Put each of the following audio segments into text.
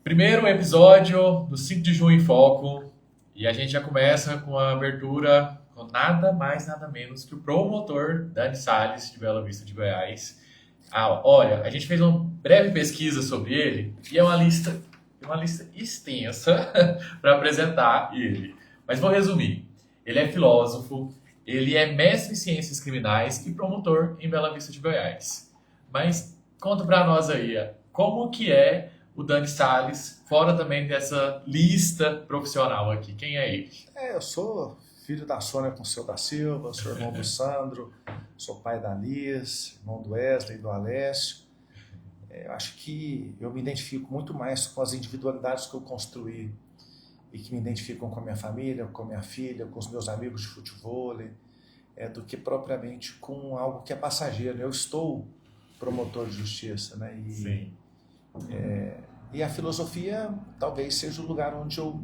Primeiro episódio do 5 de junho em Foco. E a gente já começa com a abertura com nada mais, nada menos que o promotor Dani Salles, de Bela Vista de Goiás. Olha, a gente fez uma breve pesquisa sobre ele e é uma lista extensa para apresentar ele. Mas vou resumir. Ele é filósofo, ele é mestre em ciências criminais e promotor em Bela Vista de Goiás. Mas conta para nós aí, como que é o Dani Salles, fora também dessa lista profissional aqui. Quem é ele? Eu sou filho da Sônia Conceu da Silva, sou irmão do Sandro, sou pai da Liz, irmão do Wesley e do Alessio. Eu acho que eu me identifico muito mais com as individualidades que eu construí e que me identificam com a minha família, com a minha filha, com os meus amigos de futevôlei, do que propriamente com algo que é passageiro. Eu estou promotor de justiça, né? Sim. E a filosofia talvez seja o lugar onde eu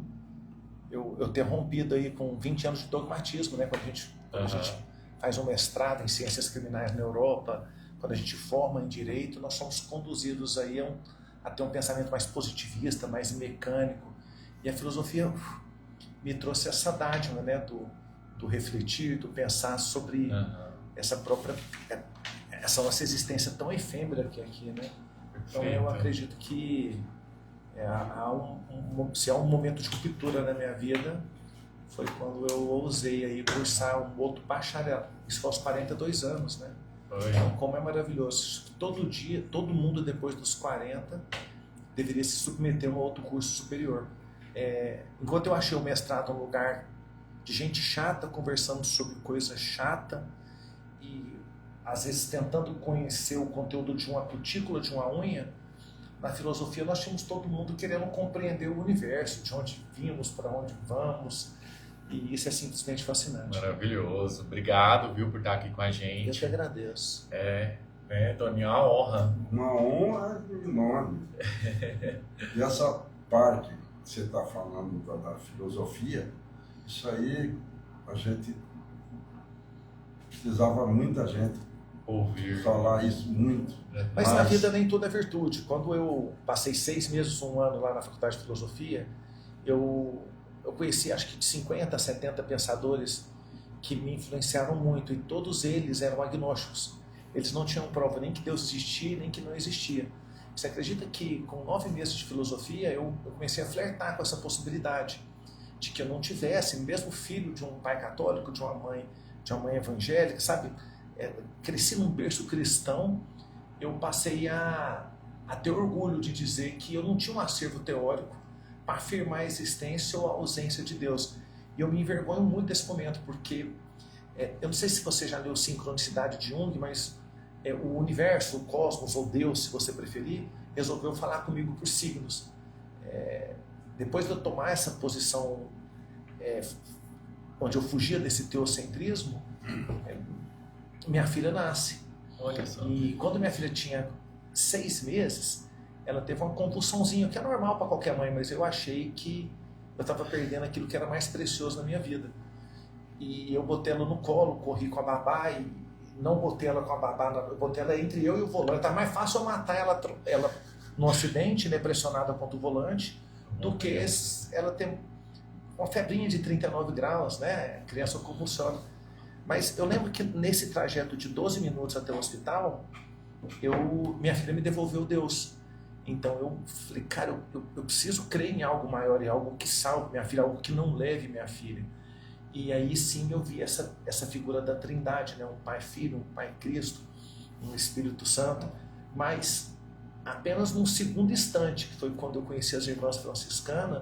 tenho rompido aí com 20 anos de dogmatismo, né? Quando a gente faz um mestrado em ciências criminais na Europa, quando a gente forma em direito, nós somos conduzidos aí a ter um pensamento mais positivista, mais mecânico. E a filosofia me trouxe essa dádiva, né? Do refletir, do pensar sobre essa nossa existência tão efêmera que é aqui, né? Então eu acredito que se há um momento de ruptura na minha vida, foi quando eu ousei aí cursar um outro bacharel. Isso foi aos 42 anos, né? Então, como é maravilhoso. Todo dia, todo mundo depois dos 40 deveria se submeter a um outro curso superior. Enquanto eu achei o mestrado um lugar de gente chata conversando sobre coisa chata e às vezes tentando conhecer o conteúdo de uma cutícula, de uma unha, na filosofia nós tínhamos todo mundo querendo compreender o universo, de onde vimos, para onde vamos, e isso é simplesmente fascinante. Maravilhoso. Obrigado, viu, por estar aqui com a gente. Eu que agradeço. Toninho, uma honra. Uma honra enorme. E essa parte que você está falando da filosofia, isso aí a gente precisava muita gente ouvir falar isso muito. Mas na vida nem tudo é virtude. Quando eu passei 6 meses, 1 ano lá na Faculdade de Filosofia, eu conheci acho que de 50 a 70 pensadores que me influenciaram muito, e todos eles eram agnósticos. Eles não tinham prova nem que Deus existia, nem que não existia. Você acredita que com 9 meses de filosofia eu comecei a flertar com essa possibilidade de que eu não tivesse, mesmo filho de um pai católico, de uma mãe evangélica, sabe? Cresci num berço cristão, eu passei a ter orgulho de dizer que eu não tinha um acervo teórico para afirmar a existência ou a ausência de Deus. E eu me envergonho muito desse momento, porque eu não sei se você já leu Sincronicidade de Jung, mas o universo, o cosmos, ou Deus, se você preferir, resolveu falar comigo por signos. Depois de eu tomar essa posição onde eu fugia desse teocentrismo, minha filha nasce. Olha só. E quando minha filha tinha 6 meses, ela teve uma convulsãozinha, que é normal para qualquer mãe, mas eu achei que eu estava perdendo aquilo que era mais precioso na minha vida. E eu botei ela no colo, corri com a babá e não botei ela com a babá, eu botei ela entre eu e o volante. Tá mais fácil eu matar ela num acidente, né, pressionada contra o volante, do que ela ter uma febrinha de 39 graus, né? A criança convulsiona. Mas eu lembro que nesse trajeto de 12 minutos até o hospital, minha filha me devolveu Deus. Então eu falei, cara, eu preciso crer em algo maior, em algo que salve minha filha, algo que não leve minha filha. E aí sim eu vi essa figura da Trindade, né? Um Pai Filho, um Pai Cristo, um Espírito Santo. Mas apenas num segundo instante, que foi quando eu conheci as irmãs franciscanas,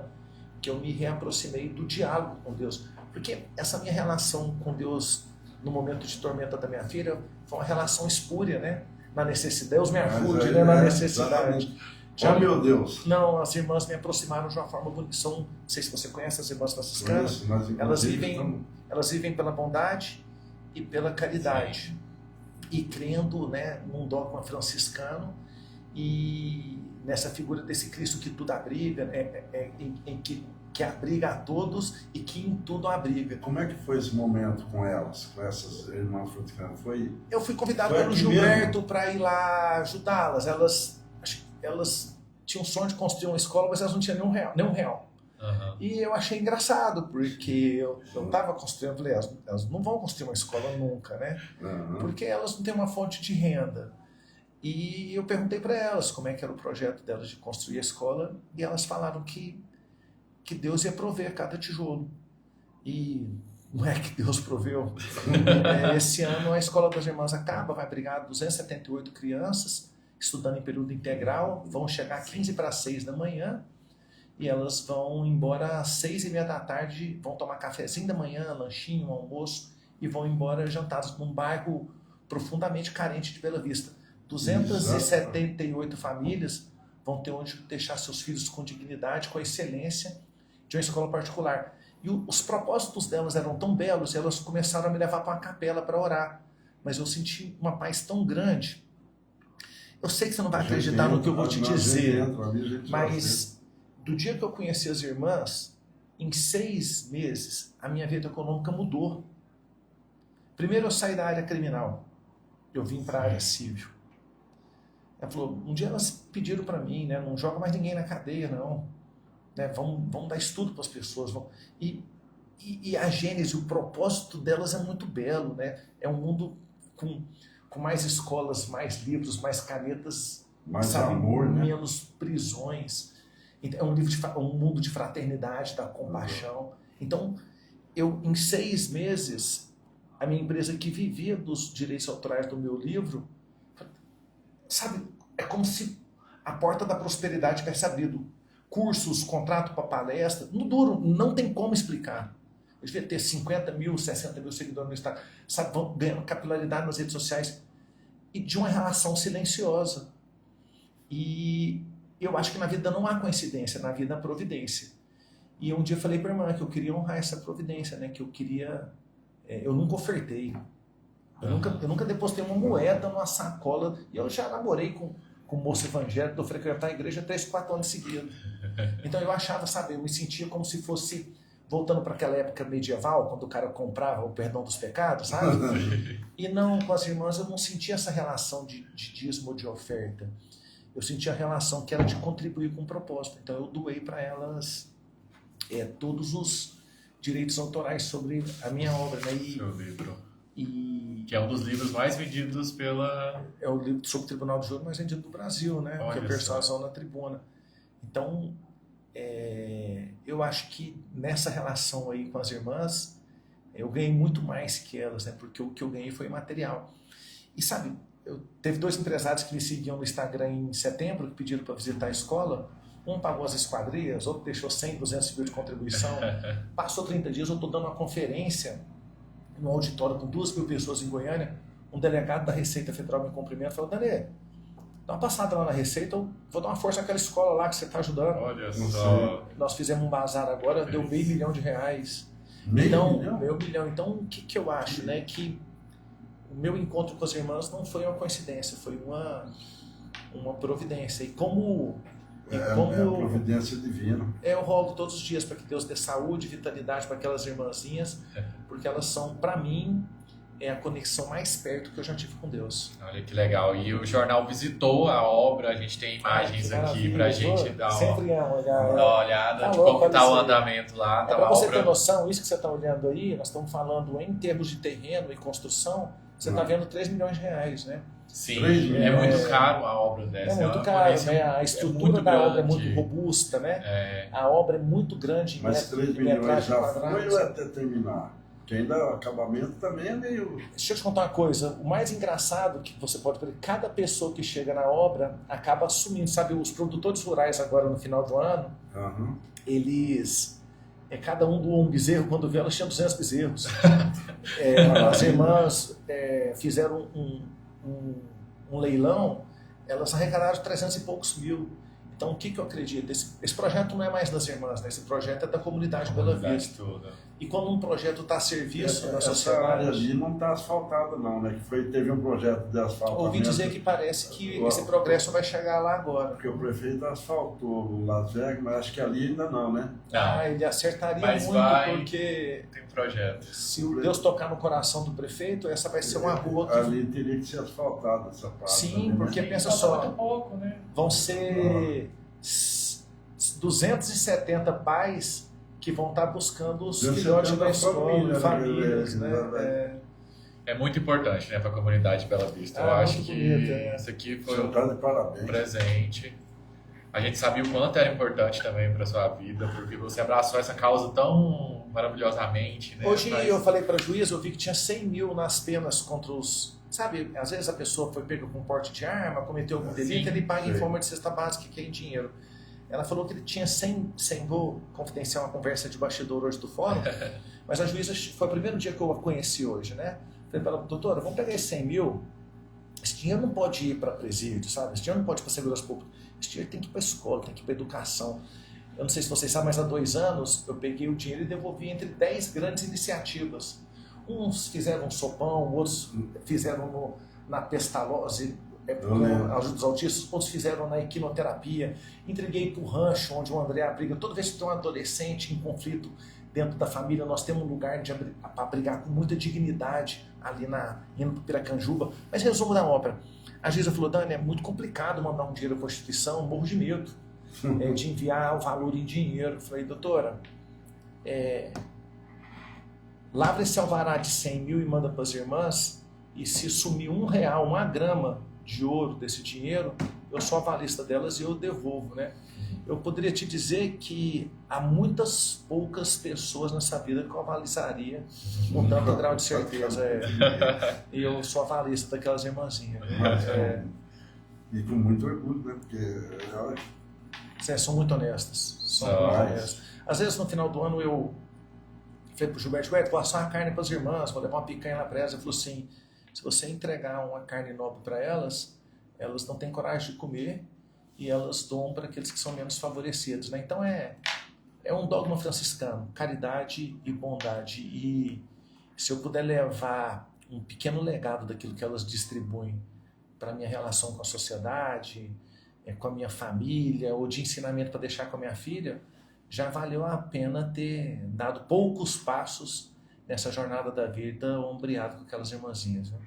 que eu me reaproximei do diálogo com Deus. Porque essa minha relação com Deus no momento de tormenta da minha filha foi uma relação espúria, né? Na necessidade, Deus me ajude, né? Na necessidade. Oh, meu Deus! Não, as irmãs me aproximaram de uma forma bonita. Não sei se você conhece as irmãs franciscanas. Elas vivem pela bondade e pela caridade. Sim. E crendo, né, num dogma franciscano e nessa figura desse Cristo que tudo abriga, em que abriga a todos e que em tudo abriga. Como é que foi esse momento com elas, com essas irmãs franciscanas? Eu fui convidado pelo Gilberto para ir lá ajudá-las. Elas tinham um sonho de construir uma escola, mas elas não tinham nenhum real. Uhum. E eu achei engraçado, porque eu estava construindo, falei, elas não vão construir uma escola nunca, né? Uhum. Porque elas não têm uma fonte de renda. E eu perguntei para elas como é que era o projeto delas de construir a escola, e elas falaram que Deus ia prover cada tijolo. E não é que Deus proveu. Esse ano a Escola das Irmãs acaba, vai abrigar 278 crianças, estudando em período integral, vão chegar 15 para 6 da manhã, e elas vão embora às 6:30 da tarde, vão tomar cafezinho da manhã, lanchinho, almoço, e vão embora jantados num bairro profundamente carente de Bela Vista. 278 famílias vão ter onde deixar seus filhos com dignidade, com excelência, de uma escola particular. E os propósitos delas eram tão belos, elas começaram a me levar para uma capela para orar. Mas eu senti uma paz tão grande. Eu sei que você não vai acreditar no que eu vou te dizer, mas do dia que eu conheci as irmãs, em 6 meses, a minha vida econômica mudou. Primeiro eu saí da área criminal, eu vim para a área civil. Ela falou, um dia elas pediram para mim, né, não joga mais ninguém na cadeia, não. Né, vamos dar estudo para as pessoas. E a gênese, o propósito delas é muito belo. Né? É um mundo com mais escolas, mais livros, mais canetas, mais sabe, amor, menos prisões. É um mundo de fraternidade, da compaixão. Então, em 6 meses, a minha empresa que vivia dos direitos autorais do meu livro, sabe, é como se a porta da prosperidade tivesse abrido. Cursos, contrato para palestra, não duro, não tem como explicar. Eu devia ter 50 mil, 60 mil seguidores no Instagram, sabe, vão ganhando capilaridade nas redes sociais, e de uma relação silenciosa. E eu acho que na vida não há coincidência, na vida há providência. E um dia eu falei para a irmã que eu queria honrar essa providência, né? Que eu queria... eu nunca ofertei. Eu nunca depositei uma moeda numa sacola. E eu já namorei com moço evangélico, eu frequentar a igreja 3, 4 anos seguidos. Então eu achava, sabe, eu me sentia como se fosse... Voltando para aquela época medieval, quando o cara comprava o perdão dos pecados, sabe? E não, com as irmãs eu não sentia essa relação de dízimo ou de oferta. Eu sentia a relação que era de contribuir com um propósito. Então eu doei para elas todos os direitos autorais sobre a minha obra. Né? Seu livro. Que é um dos livros mais vendidos pela... É o livro sobre o Tribunal do Júri mais vendido do Brasil, né? Olha, que é Persuasão na Tribuna. Então, eu acho que nessa relação aí com as irmãs, eu ganhei muito mais que elas, né? Porque o que eu ganhei foi material. E sabe, teve 2 empresários que me seguiam no Instagram em setembro, que pediram para visitar a escola. Um pagou as esquadrias, outro deixou 100, 200 mil de contribuição. Passou 30 dias, eu estou dando uma conferência no auditório com 2.000 pessoas em Goiânia. Um delegado da Receita Federal me cumprimenta e falou, Daniel, dá uma passada lá na Receita, eu vou dar uma força naquela escola lá que você está ajudando. Olha só. Nós fizemos um bazar agora, deu R$500 mil. Meio milhão. Então, o que eu acho, né? Que o meu encontro com as irmãs não foi uma coincidência, foi uma providência. E como a providência divina. Eu rogo todos os dias para que Deus dê saúde e vitalidade para aquelas irmãzinhas, porque elas são, para mim, a conexão mais perto que eu já tive com Deus. Olha que legal. E o jornal visitou a obra, a gente tem imagens aqui para a gente dar uma olhada de como está o andamento lá. Para você ter noção, isso que você está olhando aí, nós estamos falando em termos de terreno e construção, você está vendo R$3 milhões, né? Sim, é muito caro a obra dessa. É muito caro, né? A estrutura da obra é muito robusta, né? A obra é muito grande. Mas 3 milhões já foi ou até terminar? Porque ainda o acabamento também é meio... Deixa eu te contar uma coisa. O mais engraçado que você pode ver, cada pessoa que chega na obra acaba assumindo. Sabe, os produtores rurais agora no final do ano, eles... cada um doou um bezerro, quando vê, elas tinham 200 bezerros. As irmãs fizeram um leilão, elas arrecadaram 300 e poucos mil. Então, o que eu acredito? Esse projeto não é mais das irmãs, né? Esse projeto é da comunidade Bela Vista. E quando um projeto está a serviço da sociedade... Essa área ali não está asfaltada não, né? Teve um projeto de asfaltamento. Ouvi dizer que parece que esse progresso vai chegar lá agora. Porque o prefeito asfaltou o Las Vegas, mas acho que ali ainda não, né? Ele acertaria muito, porque... Tem projeto. Se o Deus tocar no coração do prefeito, essa vai ser uma rua que... Ali teria que ser asfaltada essa parte. Sim, porque pensa só... Muito pouco, né? Vão ser 270 pais que vão estar buscando os 270 filhotes na escola, famílias, né? É muito importante, né, para a comunidade de Bela Vista. Eu acho que isso aqui foi um presente. A gente sabia o quanto era importante também para sua vida, porque você abraçou essa causa tão maravilhosamente, né? Hoje eu falei para a juíza, eu vi que tinha 100 mil nas penas contra os... Sabe, às vezes a pessoa foi pega com porte de arma, cometeu algum delito, ele paga em forma de cesta básica, que é em dinheiro. Ela falou que ele tinha 100, vou confidenciar uma conversa de bastidor hoje do fórum, mas a juíza, foi o primeiro dia que eu a conheci hoje, né? Falei para ela, doutora, vamos pegar esses 100 mil, esse dinheiro não pode ir para presídio, sabe? Esse dinheiro não pode ir para segurança pública, esse dinheiro tem que ir para escola, tem que ir para educação. Eu não sei se vocês sabem, mas há 2 anos eu peguei o dinheiro e devolvi entre 10 grandes iniciativas. Uns fizeram um sopão, outros fizeram na pestalose, ajuda dos autistas, outros fizeram na equinoterapia. Entreguei para o rancho, onde o André abriga. Toda vez que tem um adolescente em conflito dentro da família, nós temos um lugar para brigar com muita dignidade ali indo para Piracanjuba. Mas resumo da obra. A juíza falou, Dani, é muito complicado mandar um dinheiro para a instituição, morro de medo de enviar o valor em dinheiro. Eu falei, doutora, lavra esse alvará de 100 mil e manda para as irmãs, e se sumir R$1, 1 grama de ouro desse dinheiro, eu sou avalista delas e eu devolvo, né? Eu poderia te dizer que há muitas poucas pessoas nessa vida que eu avalizaria com tanto grau de certeza. E eu sou avalista daquelas irmãzinhas. E com muito orgulho, né? Porque elas são muito honestas. São muito honestas. Às vezes no final do ano eu falei pro Gilberto, vou assar uma carne para as irmãs, vou levar uma picanha lá para elas. Ele falou assim, se você entregar uma carne nobre para elas, elas não têm coragem de comer e elas doam para aqueles que são menos favorecidos, né? Então é um dogma franciscano, caridade e bondade. E se eu puder levar um pequeno legado daquilo que elas distribuem para a minha relação com a sociedade, com a minha família, ou de ensinamento para deixar com a minha filha, já valeu a pena ter dado poucos passos nessa jornada da vida ombreado com aquelas irmãzinhas, né?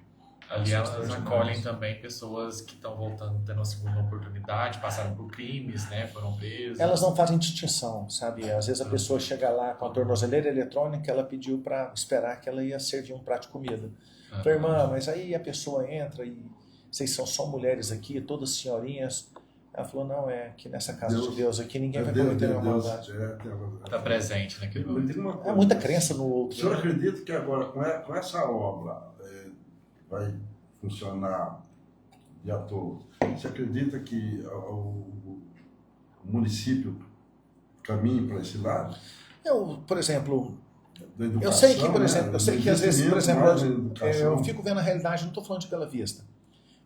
Ali elas acolhem também pessoas que estão voltando, tendo uma segunda oportunidade, passaram por crimes, né, foram presas. Elas não fazem distinção, sabe? Às vezes a pessoa chega lá com a tornozeleira eletrônica, ela pediu para esperar que ela ia servir um prato de comida. Falei, irmã, mas aí a pessoa entra e vocês são só mulheres aqui, todas senhorinhas. Ela falou, não, que nessa casa de Deus aqui ninguém vai cometer nenhuma maldade. Está presente naquilo. É muita crença no outro. O senhor acredita que agora, com essa obra, vai funcionar de ator? Você acredita que o município caminha para esse lado? Por exemplo, educação, eu sei que, por exemplo, eu sei que às vezes, por exemplo, eu fico vendo a realidade, não estou falando de Bela Vista,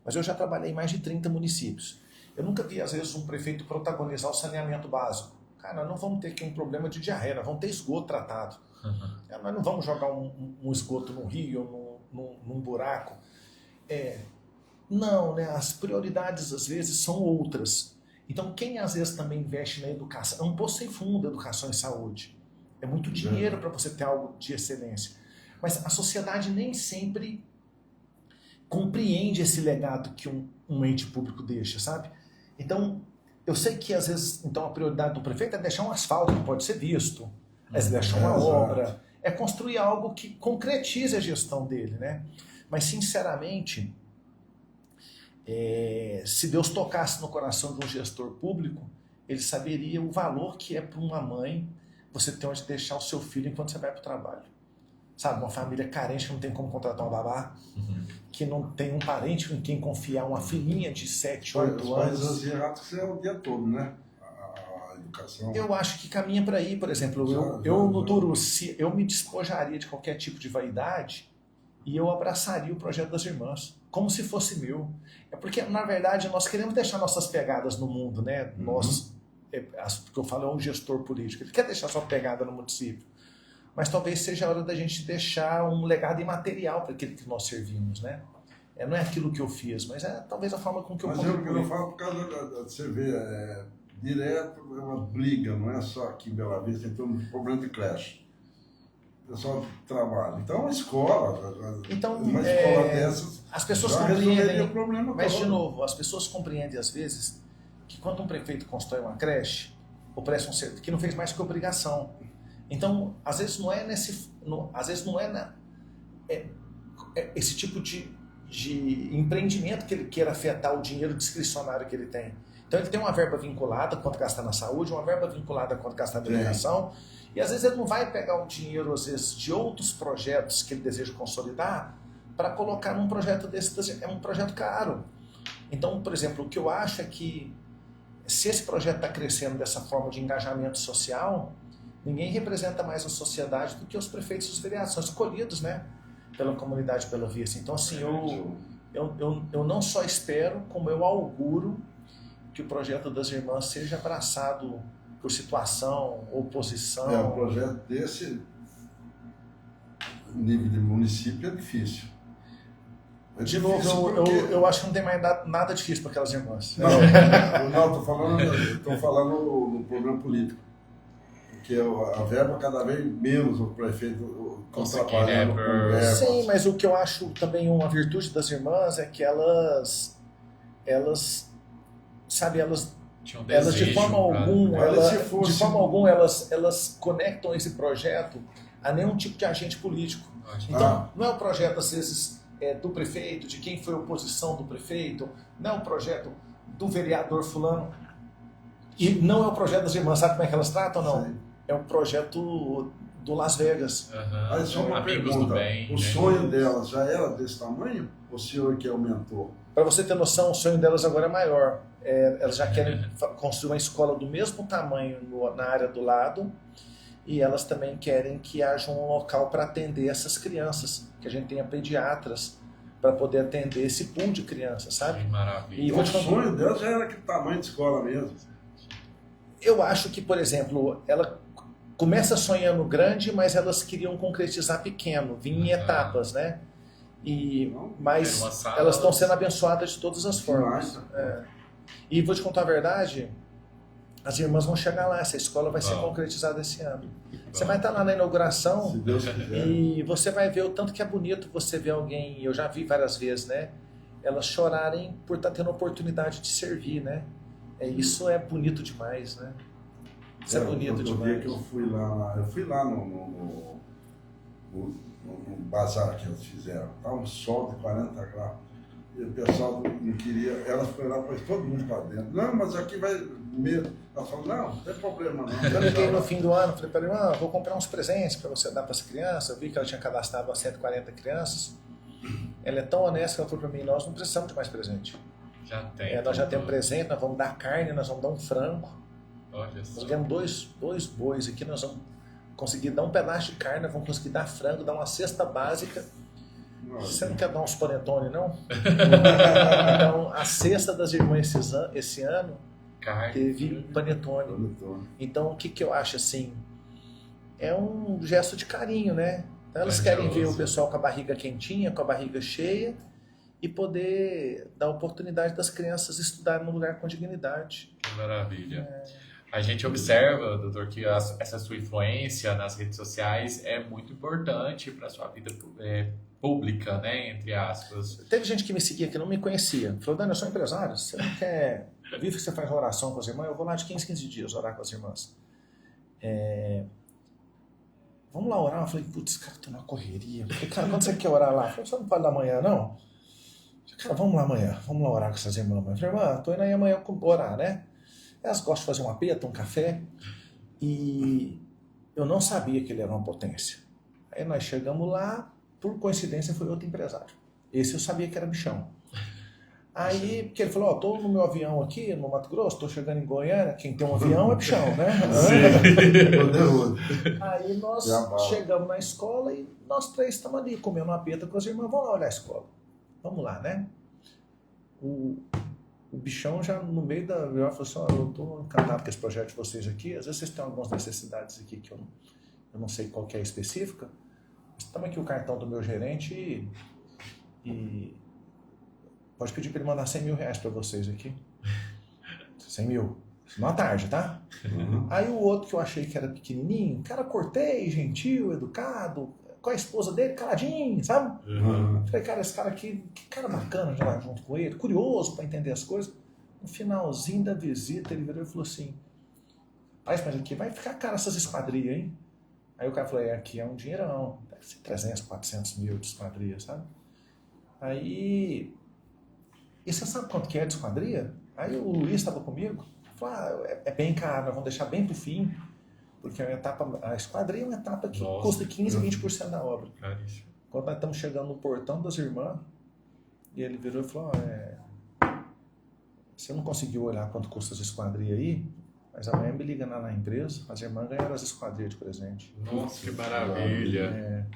mas eu já trabalhei em mais de 30 municípios. Eu nunca vi, às vezes, um prefeito protagonizar o saneamento básico. Cara, não vamos ter aqui um problema de diarreia, nós vamos ter esgoto tratado. Nós não vamos jogar um esgoto no rio, num buraco. Não, né? As prioridades, às vezes, são outras. Então, quem, às vezes, também investe na educação, é um poço sem fundo, educação e saúde. É muito dinheiro para você ter algo de excelência. Mas a sociedade nem sempre compreende esse legado que um ente público deixa, sabe? Então, eu sei que às vezes então, a prioridade do prefeito é deixar um asfalto que pode ser visto, é deixar uma obra, é construir algo que concretize a gestão dele, né? Mas, sinceramente, se Deus tocasse no coração de um gestor público, ele saberia o valor que é para uma mãe você ter onde deixar o seu filho enquanto você vai para o trabalho. Sabe, uma família carente que não tem como contratar um babá, que não tem um parente em quem confiar, uma filhinha de 7, 8 anos. Mas asiáticos é o dia todo, né? A educação. Eu acho que caminha para aí, por exemplo. No Turuci, eu me despojaria de qualquer tipo de vaidade e eu abraçaria o projeto das irmãs, como se fosse meu. É porque, na verdade, nós queremos deixar nossas pegadas no mundo, né? Nós, porque eu falo, é um gestor político, ele quer deixar sua pegada no município. Mas talvez seja a hora da gente deixar um legado imaterial para aquilo que nós servimos, né? Não é aquilo que eu fiz, mas talvez a forma com que eu contribuí. Mas eu falo por causa da você ver, direto é uma briga, não é só aqui em Bela Vista, tem todo um problema de creche. Pessoal de trabalho. Então, uma escola dessas, as pessoas compreendem, o problema mas de novo, as pessoas compreendem às vezes que quando um prefeito constrói uma creche, ou presta um serviço, que não fez mais que obrigação. Então, às vezes não é esse tipo de empreendimento que ele queira afetar o dinheiro discricionário que ele tem. Então ele tem uma verba vinculada quanto gastar na saúde, uma verba vinculada quanto gastar na educação, e às vezes ele não vai pegar o dinheiro, às vezes, de outros projetos que ele deseja consolidar para colocar num projeto desse. É um projeto caro. Então, por exemplo, o que eu acho é que se esse projeto está crescendo dessa forma de engajamento social, ninguém representa mais a sociedade do que os prefeitos e os vereadores, são escolhidos, né, pela comunidade Bela Vista. Então, assim, eu não só espero, como eu auguro que o projeto das irmãs seja abraçado por situação, oposição. Um projeto desse nível de município é difícil. De novo, eu acho que não tem mais nada difícil para aquelas irmãs. Não, estou falando no programa político. Porque a verba cada vez menos o prefeito trabalhando com verba. Sim, mas o que eu acho também uma virtude das irmãs é que elas de forma alguma elas conectam esse projeto a nenhum tipo de agente político. Então, não é o projeto, às vezes, do prefeito, de quem foi a oposição do prefeito, não é o projeto do vereador fulano, e não é o projeto das irmãs. Sabe como é que elas tratam ou não? Sim. É um projeto do Las Vegas. Mas só uma pergunta, o sonho delas já era desse tamanho? Ou o senhor que aumentou? Para você ter noção, o sonho delas agora é maior. Elas já querem construir uma escola do mesmo tamanho na área do lado, e elas também querem que haja um local para atender essas crianças, que a gente tenha pediatras para poder atender esse pool de crianças, sabe? Maravilha. E o sonho delas já era aquele tamanho de escola mesmo. Eu acho que, por exemplo, ela começa sonhando grande, mas elas queriam concretizar pequeno, vinha em etapas, né? Mas elas estão sendo abençoadas de todas as formas. E vou te contar a verdade, as irmãs vão chegar lá, essa escola vai ser concretizada esse ano. Você vai estar lá na inauguração, se Deus quiser, e você vai ver o tanto que é bonito você ver alguém, eu já vi várias vezes, né? Elas chorarem por estar tendo a oportunidade de servir, né? Isso é bonito demais, né? Isso é bonito demais. O dia que eu fui lá no bazar que eles fizeram, estava um sol de 40 graus, e o pessoal não queria, elas foram lá, pôs todo mundo para dentro. Não, mas aqui vai mesmo. Ela falou, não tem problema não. Eu liguei no fim do ano, falei para ela, vou comprar uns presentes para você dar para essa criança. Eu vi que ela tinha cadastrado 140 crianças. Ela é tão honesta que ela falou para mim, nós não precisamos de mais presente. Já tem. Nós já temos presente, nós vamos dar carne, nós vamos dar um frango. Olha só. Nós temos dois bois aqui, nós vamos conseguir dar um pedaço de carne, nós vamos conseguir dar frango, dar uma cesta básica. Você não quer dar uns panetone, não? Então, a cesta das irmãs esse ano teve panetone. Então, o que eu acho assim? É um gesto de carinho, né? Então, elas querem ver o pessoal com a barriga quentinha, com a barriga cheia, e poder dar a oportunidade das crianças estudarem num lugar com dignidade. Que maravilha. A gente observa, doutor, que essa sua influência nas redes sociais é muito importante para a sua vida pública, né, entre aspas. Teve gente que me seguia que não me conhecia. Falou, Dani, eu sou empresário, você não quer... Eu vi que você faz oração com as irmãs, eu vou lá de 15 dias orar com as irmãs. Vamos lá orar? Eu falei, putz, cara, tô na correria. Eu falei, cara, quando você quer orar lá? Eu falei, você não pode dar amanhã, não? Eu falei, cara, vamos lá amanhã, vamos lá orar com essas irmãs. Eu falei, irmã, tô indo aí amanhã orar, né? Elas gostam de fazer uma peta, um café, e eu não sabia que ele era uma potência. Aí nós chegamos lá, por coincidência foi outro empresário. Esse eu sabia que era bichão. Aí, porque ele falou, tô no meu avião aqui, no Mato Grosso, tô chegando em Goiânia, quem tem um avião é bichão, né? Aí nós chegamos na escola e nós três estamos ali, comendo uma peta com as irmãs, vamos lá olhar a escola. Vamos lá, né? O bichão já no meio da... Eu falei assim, eu estou encantado com esse projeto de vocês aqui, às vezes vocês têm algumas necessidades aqui que eu não sei qual que é específica, mas toma aqui o cartão do meu gerente e pode pedir para ele mandar 100 mil reais para vocês aqui. 100 mil. Não à tarde, tá? Uhum. Aí o outro que eu achei que era pequenininho, cara cortês, gentil, educado, com a esposa dele, caladinho, sabe? Uhum. Falei, cara, esse cara aqui, que cara bacana de lá junto com ele, curioso para entender as coisas. No finalzinho da visita, ele virou e falou assim, mas aqui vai ficar caro essas esquadrias, hein? Aí o cara falou, aqui é um dinheirão, deve ser 300, 400 mil de esquadria, sabe? Aí, e você sabe quanto que é de esquadria? Aí o Luiz estava comigo, falou, é bem caro, nós vamos deixar bem pro fim, porque a esquadria é uma etapa que custa 15, 20% da obra. Caríssimo. Quando nós estamos chegando no portão das irmãs, e ele virou e falou, você não conseguiu olhar quanto custa as esquadrias aí? Mas amanhã me liga lá na empresa, as irmãs ganharam as esquadrias de presente. Nossa, que maravilha.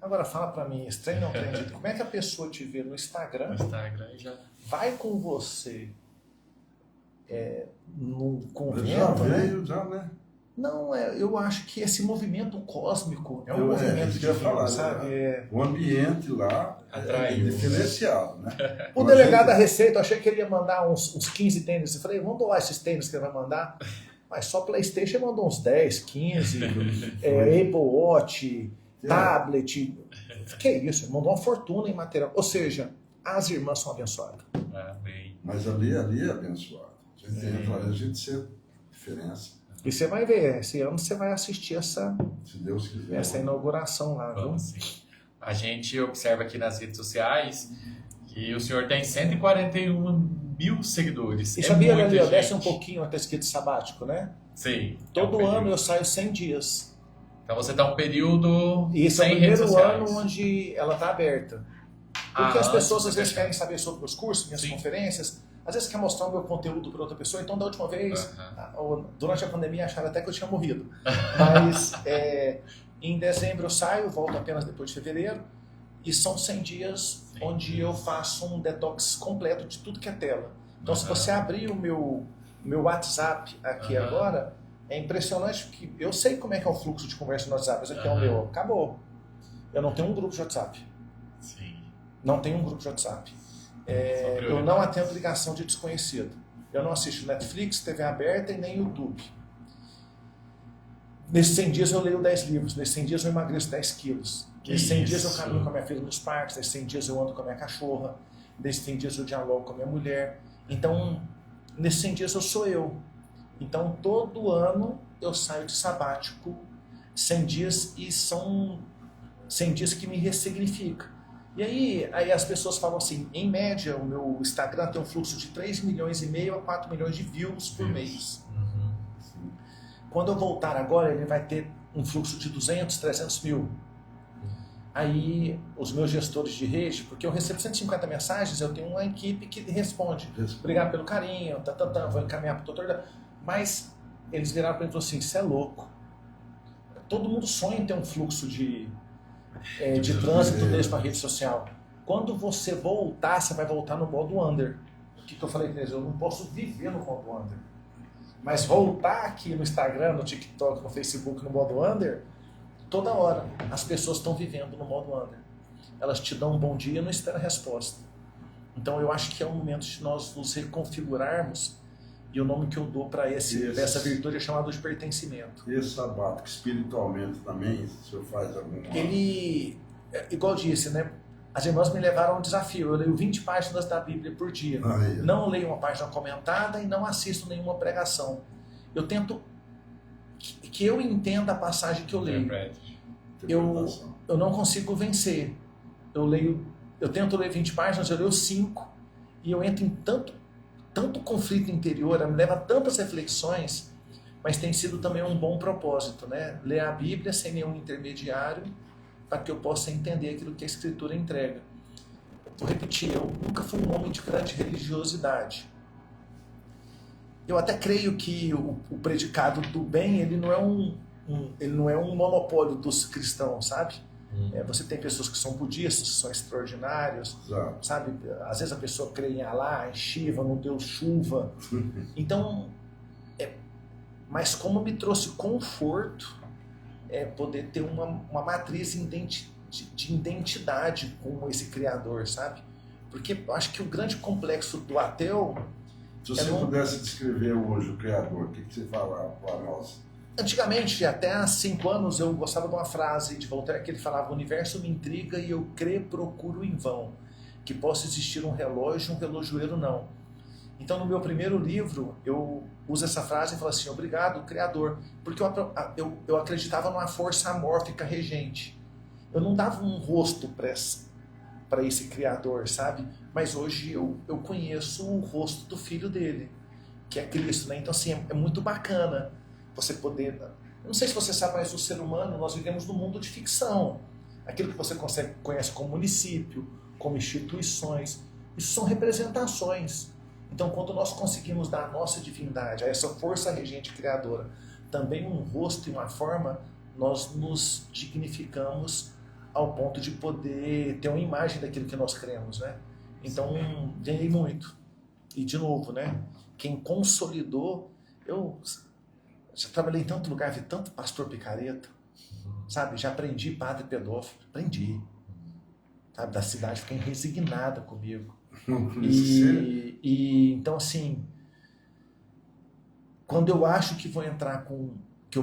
Agora fala pra mim, esse trem não acredita. Como é que a pessoa te vê no Instagram, já... vai com você num convento, Já veio, né? já, né? Não, eu acho que esse movimento cósmico é um movimento divino, sabe? O ambiente lá Atraiu. é diferenciado, né? O delegado da Receita, eu achei que ele ia mandar uns 15 tênis. Eu falei, vamos doar esses tênis que ele vai mandar. Mas só PlayStation ele mandou uns 10, 15, Apple Watch, tablet. Que isso? Ele mandou uma fortuna em material. Ou seja, as irmãs são abençoadas. Amém. Mas ali é abençoado. A gente entra ali, a gente sente diferença. E você vai ver, esse ano você vai assistir Se Deus quiser. essa inauguração lá, viu? Vamos sim. A gente observa aqui nas redes sociais que o senhor tem 141 mil seguidores. E sabia, muita Gabriel, gente. desce um pouquinho até escrito sabático, né? Sim. Todo é um ano período. eu saio 100 dias. Então você está um período E esse é o sem redes primeiro sociais. ano onde ela está aberta. Porque as pessoas às vezes fechado. querem saber sobre os cursos, minhas Sim. conferências, às vezes quer mostrar o meu conteúdo para outra pessoa, então da última vez, durante a pandemia acharam até que eu tinha morrido. Mas em dezembro eu saio, volto apenas depois de fevereiro, e são 100 dias onde eu faço um detox completo de tudo que é tela. Então se você abrir o meu WhatsApp aqui agora, é impressionante porque eu sei como é que é o fluxo de conversa no WhatsApp, esse aqui é o meu, acabou. Eu não tenho um grupo de WhatsApp. Sim. Não tenho um grupo de WhatsApp. Eu não atendo ligação de desconhecido. Eu não assisto Netflix, TV aberta e nem YouTube. Nesses 100 dias eu leio 10 livros. Nesses 100 dias eu emagreço 10 quilos. Nesses 100 dias eu caminho com a minha filha nos parques. Nesses 100 dias eu ando com a minha cachorra. Nesses 100 dias eu dialogo com a minha mulher. Então, nesses 100 dias eu sou eu. Então, todo ano eu saio de sabático 100 dias e são 100 dias que me ressignifica. E aí as pessoas falam assim, em média o meu Instagram tem um fluxo de 3,5 milhões a 4 milhões de views por mês. Quando eu voltar agora, ele vai ter um fluxo de 200, 300 mil. Aí os meus gestores de rede, porque eu recebo 150 mensagens, eu tenho uma equipe que responde. Obrigado pelo carinho, vou encaminhar para o doutor. Mas eles viraram para mim e falaram assim, isso é louco. Todo mundo sonha em ter um fluxo de trânsito mesmo na rede social. Quando você voltar, você vai voltar no modo under. O que eu falei para eles? Eu não posso viver no modo under. Mas voltar aqui no Instagram, no TikTok, no Facebook, no modo under, toda hora as pessoas estão vivendo no modo under. Elas te dão um bom dia e não esperam a resposta. Então eu acho que é o momento de nós nos reconfigurarmos, e o nome que eu dou para essa virtude é chamado de pertencimento. Esse sabático espiritualmente também, se o senhor faz alguma... Ele, igual disse, né? As irmãs me levaram a um desafio. Eu leio 20 páginas da Bíblia por dia. Não leio uma página comentada e não assisto nenhuma pregação. Eu tento que eu entenda a passagem que eu leio. Eu não consigo vencer. Eu tento ler 20 páginas, eu leio 5 e eu entro em tanto conflito interior, me leva a tantas reflexões, mas tem sido também um bom propósito, né? Ler a Bíblia sem nenhum intermediário, para que eu possa entender aquilo que a Escritura entrega. Vou repetir, eu nunca fui um homem de grande religiosidade. Eu até creio que o predicado do bem, ele não é um monopólio dos cristãos, sabe? Você tem pessoas que são budistas, que são extraordinários, sabe? Às vezes a pessoa crê em Alá, em Shiva, no Deus chuva. Então, mas como me trouxe conforto poder ter uma matriz de identidade com esse Criador, sabe? Porque eu acho que o grande complexo do ateu... Se você pudesse descrever hoje o Criador, o que você fala para nós? Antigamente, até há 5 anos, eu gostava de uma frase de Voltaire que ele falava: o universo me intriga e eu procuro em vão, que possa existir um relógio, um relojoeiro não. Então, no meu primeiro livro, eu uso essa frase e falo assim, obrigado, Criador, porque eu acreditava numa força amórfica regente. Eu não dava um rosto para esse Criador, sabe? Mas hoje eu conheço o rosto do Filho dele, que é Cristo, né? Então, assim, é muito bacana você poder... Eu não sei se você sabe, mas o ser humano, nós vivemos num mundo de ficção. Aquilo que você conhece como município, como instituições, isso são representações. Então, quando nós conseguimos dar a nossa divindade, a essa força regente criadora, também um rosto e uma forma, nós nos dignificamos ao ponto de poder ter uma imagem daquilo que nós cremos, né? Então, ganhei muito. E, de novo, né? Quem consolidou... Eu já trabalhei em tanto lugar, vi tanto pastor picareta, sabe? Já aprendi padre pedófilo, aprendi. Sabe? Da cidade, fiquei resignada comigo. E então, assim, quando eu acho que vou entrar que eu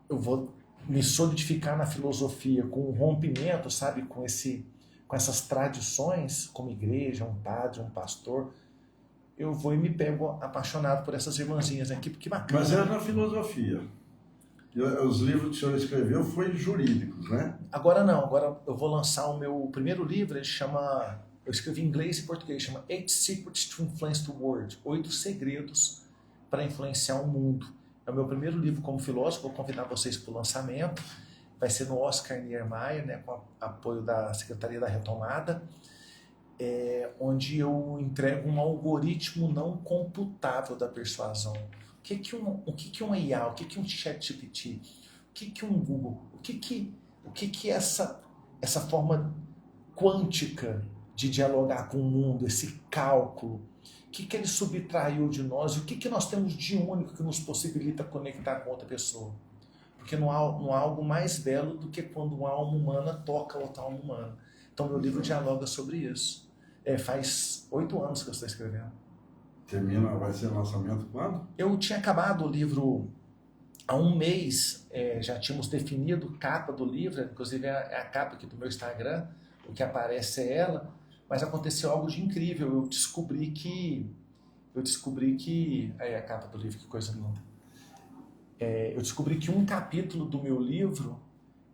vou me solidificar na filosofia com um rompimento, sabe, com essas tradições, como igreja, um padre, um pastor, eu vou e me pego apaixonado por essas irmãzinhas aqui, porque bacana. Mas era na filosofia. Os livros que o senhor escreveu foram jurídicos, né? Agora não, agora eu vou lançar o meu primeiro livro, ele chama... Eu escrevi em inglês e português, chama 8 Secrets to Influence the World, 8 segredos para influenciar o mundo. É o meu primeiro livro como filósofo, vou convidar vocês para o lançamento. Vai ser no Oscar Niemeyer, né, com apoio da Secretaria da Retomada, onde eu entrego um algoritmo não computável da persuasão. O que uma IA, o que um ChatGPT, o que um Google, o que essa forma quântica de dialogar com o mundo, esse cálculo, o que ele subtraiu de nós, o que nós temos de único que nos possibilita conectar com outra pessoa. Porque não há algo mais belo do que quando uma alma humana toca outra alma humana. Então, meu livro dialoga sobre isso. Faz 8 anos que eu estou escrevendo. Vai ser lançamento quando? Eu tinha acabado o livro há um mês, já tínhamos definido a capa do livro, inclusive é a capa aqui do meu Instagram, o que aparece é ela, mas aconteceu algo de incrível. Eu descobri que aí a capa do livro, que coisa linda. Eu descobri que um capítulo do meu livro,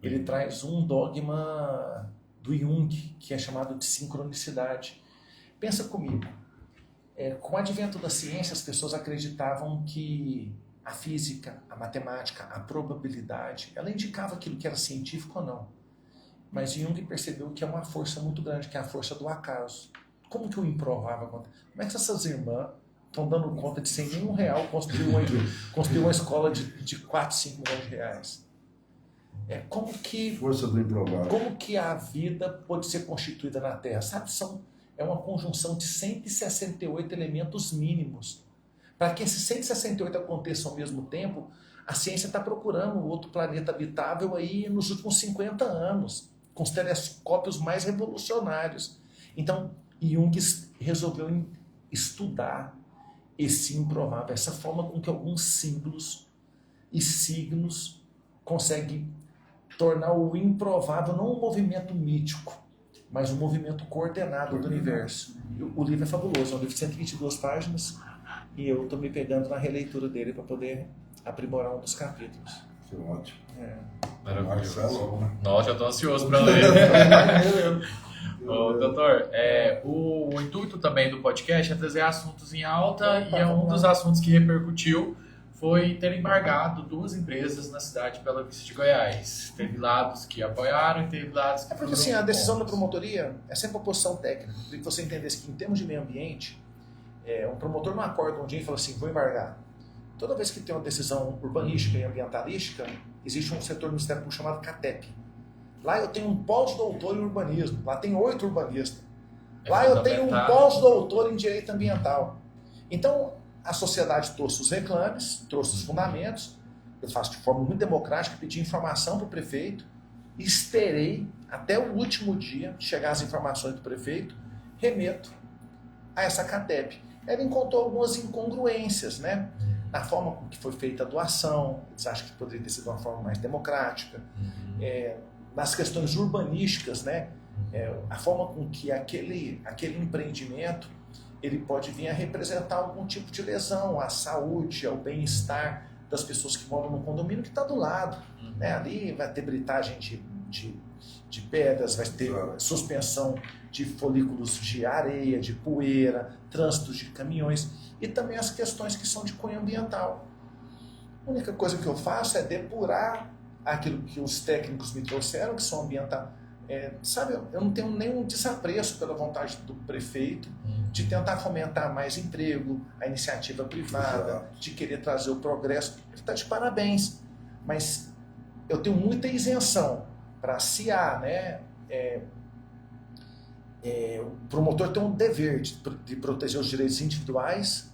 ele traz um dogma do Jung, que é chamado de sincronicidade. Pensa comigo, com o advento da ciência, as pessoas acreditavam que a física, a matemática, a probabilidade, ela indicava aquilo que era científico ou não. Mas Jung percebeu que é uma força muito grande, que é a força do acaso. Como que o improvável acontece? Como é que essas irmãs estão dando conta de, sem nenhum real, construir uma escola de 4, 5 milhões de reais? Força do improvável. Como que a vida pode ser constituída na Terra? Sabe, é uma conjunção de 168 elementos mínimos. Para que esses 168 aconteçam ao mesmo tempo, a ciência está procurando outro planeta habitável aí nos últimos 50 anos, com os telescópios mais revolucionários. Então, Jung resolveu estudar esse improvável, essa forma com que alguns símbolos e signos conseguem tornar o improvável não um movimento mítico, mas um movimento coordenado do universo. O livro é fabuloso, é um livro de 122 páginas e eu estou me pegando na releitura dele para poder aprimorar um dos capítulos. Que ótimo. Maravilhoso. Marcelo, né? Nossa, eu estou ansioso para ler. Doutor, o intuito também do podcast é trazer assuntos em alta e um dos assuntos que repercutiu foi ter embargado 2 empresas na cidade de Bela Vista de Goiás. Teve lados que apoiaram e teve lados que porque assim, a decisão da promotoria é sempre uma posição técnica. Eu queria que você entendesse que em termos de meio ambiente, um promotor não acorda um dia e fala assim, vou embargar. Toda vez que tem uma decisão urbanística e ambientalística, existe um setor do Ministério Público chamado CATEP. Lá eu tenho um pós-doutor em urbanismo, lá tem 8 urbanistas. Lá eu tenho um pós-doutor em direito ambiental. Então, a sociedade trouxe os reclames, trouxe os fundamentos, eu faço de forma muito democrática, pedi informação para o prefeito, esperei até o último dia chegar as informações do prefeito, remeto a essa CATEP. Ela encontrou algumas incongruências, né? Na forma com que foi feita a doação, eles acham que poderia ter sido uma forma mais democrática, nas questões urbanísticas, né? A forma com que aquele empreendimento ele pode vir a representar algum tipo de lesão à saúde, ao bem-estar das pessoas que moram no condomínio que está do lado. Né? Ali vai ter britagem de pedras, vai ter suspensão de folículos de areia, de poeira, trânsitos de caminhões e também as questões que são de cunho ambiental. A única coisa que eu faço é depurar aquilo que os técnicos me trouxeram, que são ambientais. Sabe, eu não tenho nenhum desapreço pela vontade do prefeito de tentar fomentar mais emprego, a iniciativa privada, de querer trazer o progresso. Ele está de parabéns, mas eu tenho muita isenção para se há, né? O promotor tem um dever de proteger os direitos individuais,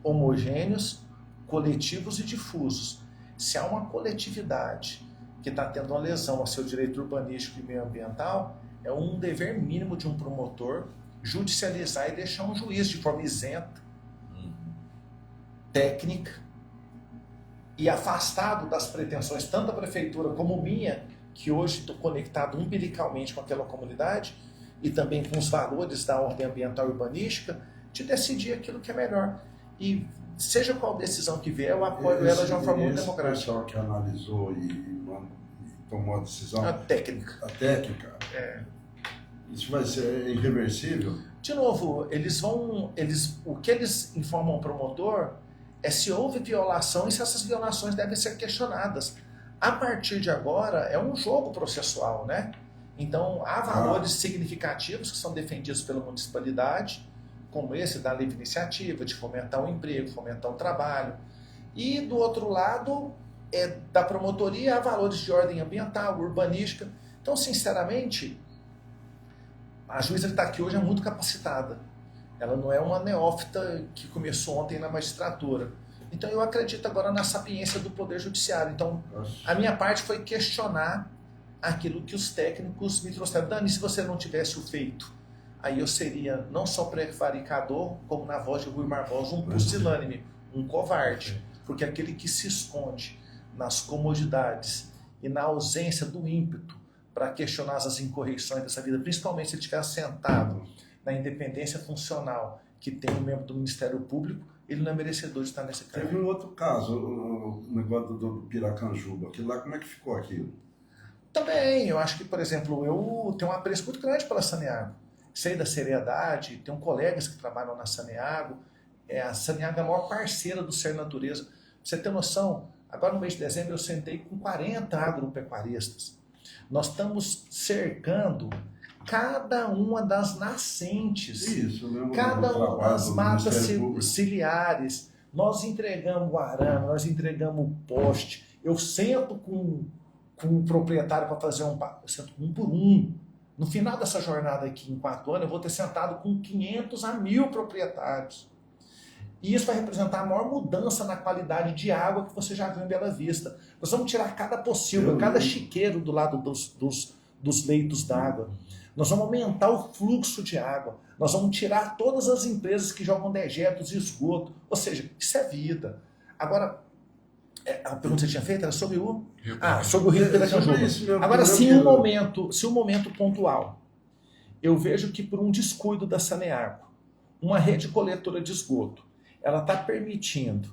homogêneos, coletivos e difusos. Se há uma coletividade que está tendo uma lesão ao seu direito urbanístico e meioambiental, é um dever mínimo de um promotor judicializar e deixar um juiz de forma isenta, técnica e afastado das pretensões tanto da prefeitura como minha, que hoje estou conectado umbilicalmente com aquela comunidade e também com os valores da ordem ambiental e urbanística, de decidir aquilo que é melhor. E seja qual decisão que vier, eu apoio ela de uma forma muito democrática. Esse pessoal que analisou e tomou a decisão... A técnica. Isso vai ser irreversível? De novo, o que eles informam ao promotor é se houve violação e se essas violações devem ser questionadas. A partir de agora, é um jogo processual, né? Então, há valores significativos que são defendidos pela municipalidade, como esse da livre iniciativa, de fomentar o emprego, fomentar o trabalho. E, do outro lado, da promotoria, há valores de ordem ambiental, urbanística. Então, sinceramente, a juíza que está aqui hoje é muito capacitada. Ela não é uma neófita que começou ontem na magistratura. Então, eu acredito agora na sapiência do Poder Judiciário. Então, a minha parte foi questionar aquilo que os técnicos me trouxeram. Dani, se você não tivesse o feito, aí eu seria não só prevaricador, como na voz de Rui Barbosa, um pusilânime, um covarde. Porque aquele que se esconde nas comodidades e na ausência do ímpeto para questionar as incorreções dessa vida, principalmente se ele estiver assentado na independência funcional que tem um membro do Ministério Público, ele não é merecedor de estar nesse cargo. Teve um outro caso, o negócio do Piracanjuba. Aquilo lá, como é que ficou aquilo? Também, eu acho que, por exemplo, eu tenho um apreço muito grande pela Saneago. Sei da seriedade, tenho colegas que trabalham na Saneago. A Saneago é a maior parceira do Ser Natureza. Pra você ter noção, agora no mês de dezembro eu sentei com 40 agropecuaristas. Nós estamos cercando cada uma das nascentes, cada uma das matas ciliares. Nós entregamos o arame, nós entregamos o poste. Eu sento com o proprietário para fazer eu sento um por um. No final dessa jornada aqui, em 4 anos, eu vou ter sentado com 500 a 1.000 proprietários. E isso vai representar a maior mudança na qualidade de água que você já viu em Bela Vista. Nós vamos tirar cada pocilga, cada chiqueiro do lado dos leitos d'água. Nós vamos aumentar o fluxo de água. Nós vamos tirar todas as empresas que jogam dejetos e esgoto. Ou seja, isso é vida. Agora, a pergunta que você tinha feito era sobre sobre o Rio Piracanjuba. Agora, se um momento pontual, eu vejo que por um descuido da Saneago, uma rede coletora de esgoto, ela está permitindo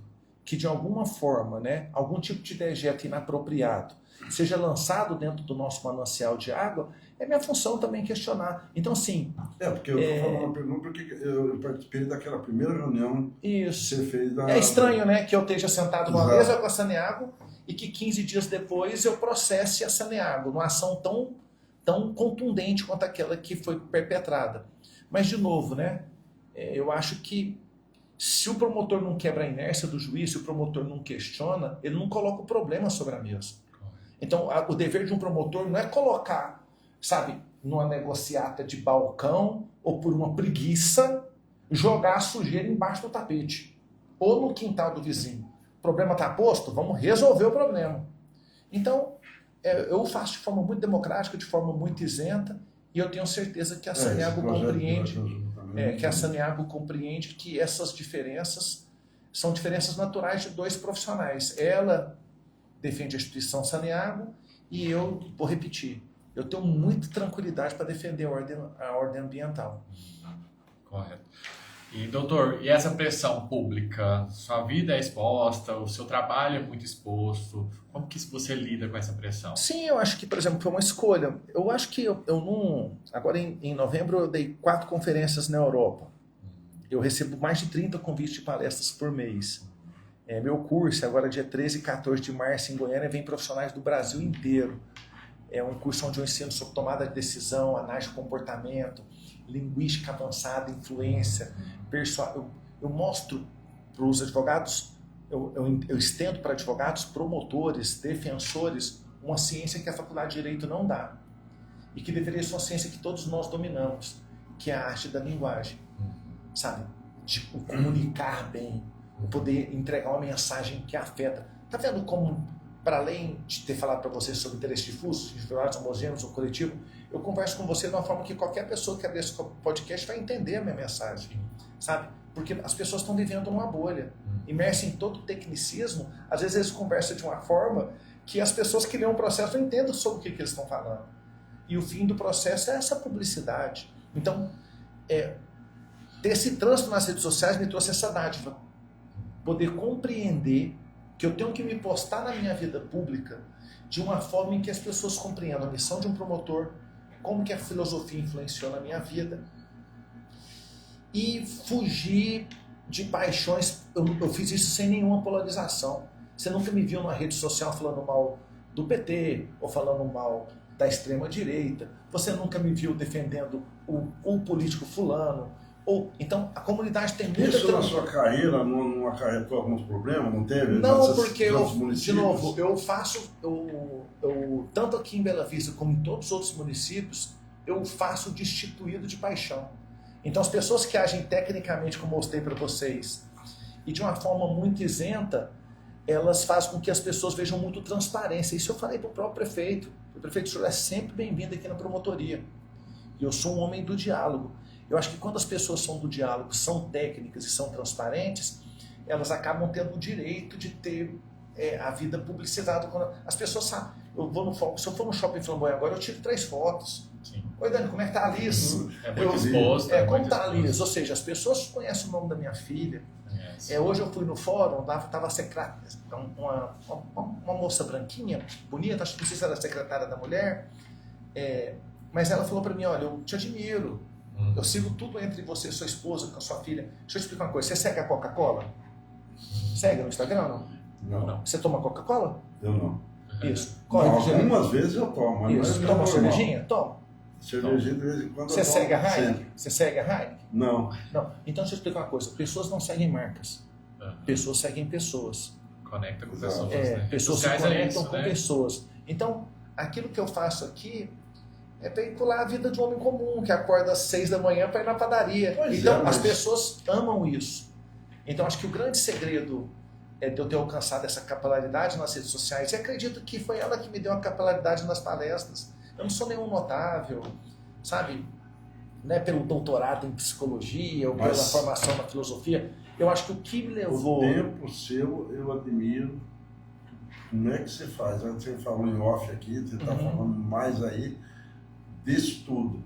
que, de alguma forma, né, algum tipo de dejeto inapropriado seja lançado dentro do nosso manancial de água, é minha função também questionar. Então, assim... porque eu estou falando uma pergunta porque eu participei daquela primeira reunião que você fez da... É estranho, né, que eu esteja sentado numa mesa com a Saneago e que 15 dias depois eu processe a Saneago numa ação tão contundente quanto aquela que foi perpetrada. Mas, de novo, né, eu acho que se o promotor não quebra a inércia do juiz, se o promotor não questiona, ele não coloca o problema sobre a mesa. Então, o dever de um promotor não é colocar, sabe, numa negociata de balcão ou por uma preguiça, jogar a sujeira embaixo do tapete ou no quintal do vizinho. O problema está posto? Vamos resolver o problema. Então, eu faço de forma muito democrática, de forma muito isenta, e eu tenho certeza que a Saneago compreende que essas diferenças são diferenças naturais de dois profissionais. Ela defende a instituição Saneago e eu, vou repetir, eu tenho muita tranquilidade para defender a ordem ambiental. Correto. E, doutor, e essa pressão pública? Sua vida é exposta, o seu trabalho é muito exposto. Como que você lida com essa pressão? Sim, eu acho que, por exemplo, foi uma escolha. Eu acho que eu não... Agora, em novembro, eu dei 4 conferências na Europa. Eu recebo mais de 30 convites de palestras por mês. Meu curso, agora dia 13 e 14 de março, em Goiânia, vem profissionais do Brasil inteiro. É um curso onde eu ensino sobre tomada de decisão, análise de comportamento, linguística avançada, influência, eu mostro para os advogados, eu estendo para advogados, promotores, defensores, uma ciência que a Faculdade de Direito não dá e que deveria ser uma ciência que todos nós dominamos, que é a arte da linguagem, sabe? De comunicar bem, poder entregar uma mensagem que afeta. Tá vendo como, para além de ter falado para você sobre interesse difuso, individuais, homogêneos ou coletivo, eu converso com você de uma forma que qualquer pessoa que abrir esse podcast vai entender a minha mensagem, sabe? Porque as pessoas estão vivendo numa bolha, imersas em todo o tecnicismo. Às vezes eles conversam de uma forma que as pessoas que leem o processo não entendem sobre o que eles estão falando. E o fim do processo é essa publicidade. Então, ter esse trânsito nas redes sociais me trouxe essa dádiva. Poder compreender que eu tenho que me postar na minha vida pública de uma forma em que as pessoas compreendam a missão de um promotor, como que a filosofia influenciou na minha vida, e fugir de paixões. Eu fiz isso sem nenhuma polarização. Você nunca me viu na rede social falando mal do PT ou falando mal da extrema-direita. Você nunca me viu defendendo o político fulano. Então, a comunidade tem muita... Isso na sua carreira não acarretou alguns problemas? Não teve? Não, porque de novo, eu faço... tanto aqui em Bela Vista como em todos os outros municípios, eu faço destituído de paixão. Então, as pessoas que agem tecnicamente, como eu mostrei para vocês, e de uma forma muito isenta, elas fazem com que as pessoas vejam muito transparência. Isso eu falei para o próprio prefeito. O prefeito, o senhor é sempre bem-vindo aqui na promotoria. E eu sou um homem do diálogo. Eu acho que quando as pessoas são do diálogo, são técnicas e são transparentes, elas acabam tendo o direito de ter a vida publicitada. Quando as pessoas sabem, se eu for no shopping Flamboyant agora, eu tiro 3 fotos. Sim. Oi, Dani, como é que tá a Liz? É muito exposto. Como tá a Liz? Ou seja, as pessoas conhecem o nome da minha filha. Hoje eu fui no fórum, estava uma moça branquinha, bonita, acho que não sei se era a secretária da mulher, mas ela falou para mim, olha, eu te admiro. Eu sigo tudo entre você e sua esposa, com a sua filha. Deixa eu te explicar uma coisa. Você segue a Coca-Cola? Segue no Instagram? Não. Você toma Coca-Cola? Eu não. Isso. Algumas vezes eu tomo. Mas Isso. Toma cervejinha? Toma. Cervejinha de vez em quando Você eu segue a tomo. Heineken? Você segue a Heineken? Não. Não. Então deixa eu explicar uma coisa. Pessoas não seguem marcas. Pessoas seguem pessoas. Conecta com pessoas. Pessoas se conectam com pessoas. Então, aquilo que eu faço aqui é veicular a vida de um homem comum, que acorda às 6 da manhã para ir na padaria. Então, as pessoas amam isso. Então, acho que o grande segredo de eu ter alcançado essa capilaridade nas redes sociais, e acredito que foi ela que me deu a capilaridade nas palestras. Eu não sou nenhum notável, sabe? Não é pelo doutorado em psicologia ou pela formação na filosofia. Eu acho que o que me levou... O tempo seu, eu admiro. Como é que você faz? Você falou em off aqui, você está falando mais aí disso tudo.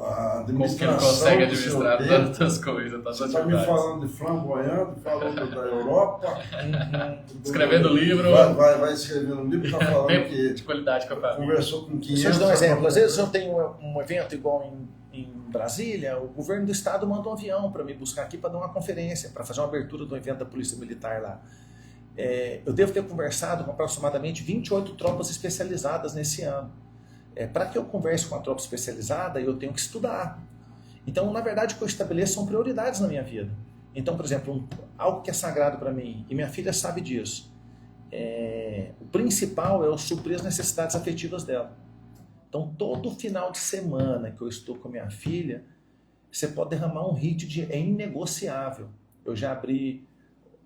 A administração. Como que ele consegue administrar tantas coisas? Você está me falando de Flamboyant, falando da Europa. Escrevendo livro. Vai escrevendo livro, está falando que de qualidade com a família. Conversou com 500. Deixa eu te dar um exemplo. Às vezes eu tenho um evento igual em Brasília, o governo do estado manda um avião para me buscar aqui para dar uma conferência, para fazer uma abertura do evento da Polícia Militar lá. Eu devo ter conversado com aproximadamente 28 tropas especializadas nesse ano. Para que eu converse com a tropa especializada, eu tenho que estudar. Então, na verdade, o que eu estabeleço são prioridades na minha vida. Então, por exemplo, algo que é sagrado para mim, e minha filha sabe disso, o principal é eu suprir as necessidades afetivas dela. Então, todo final de semana que eu estou com a minha filha, você pode derramar um hit é inegociável. Eu já abri,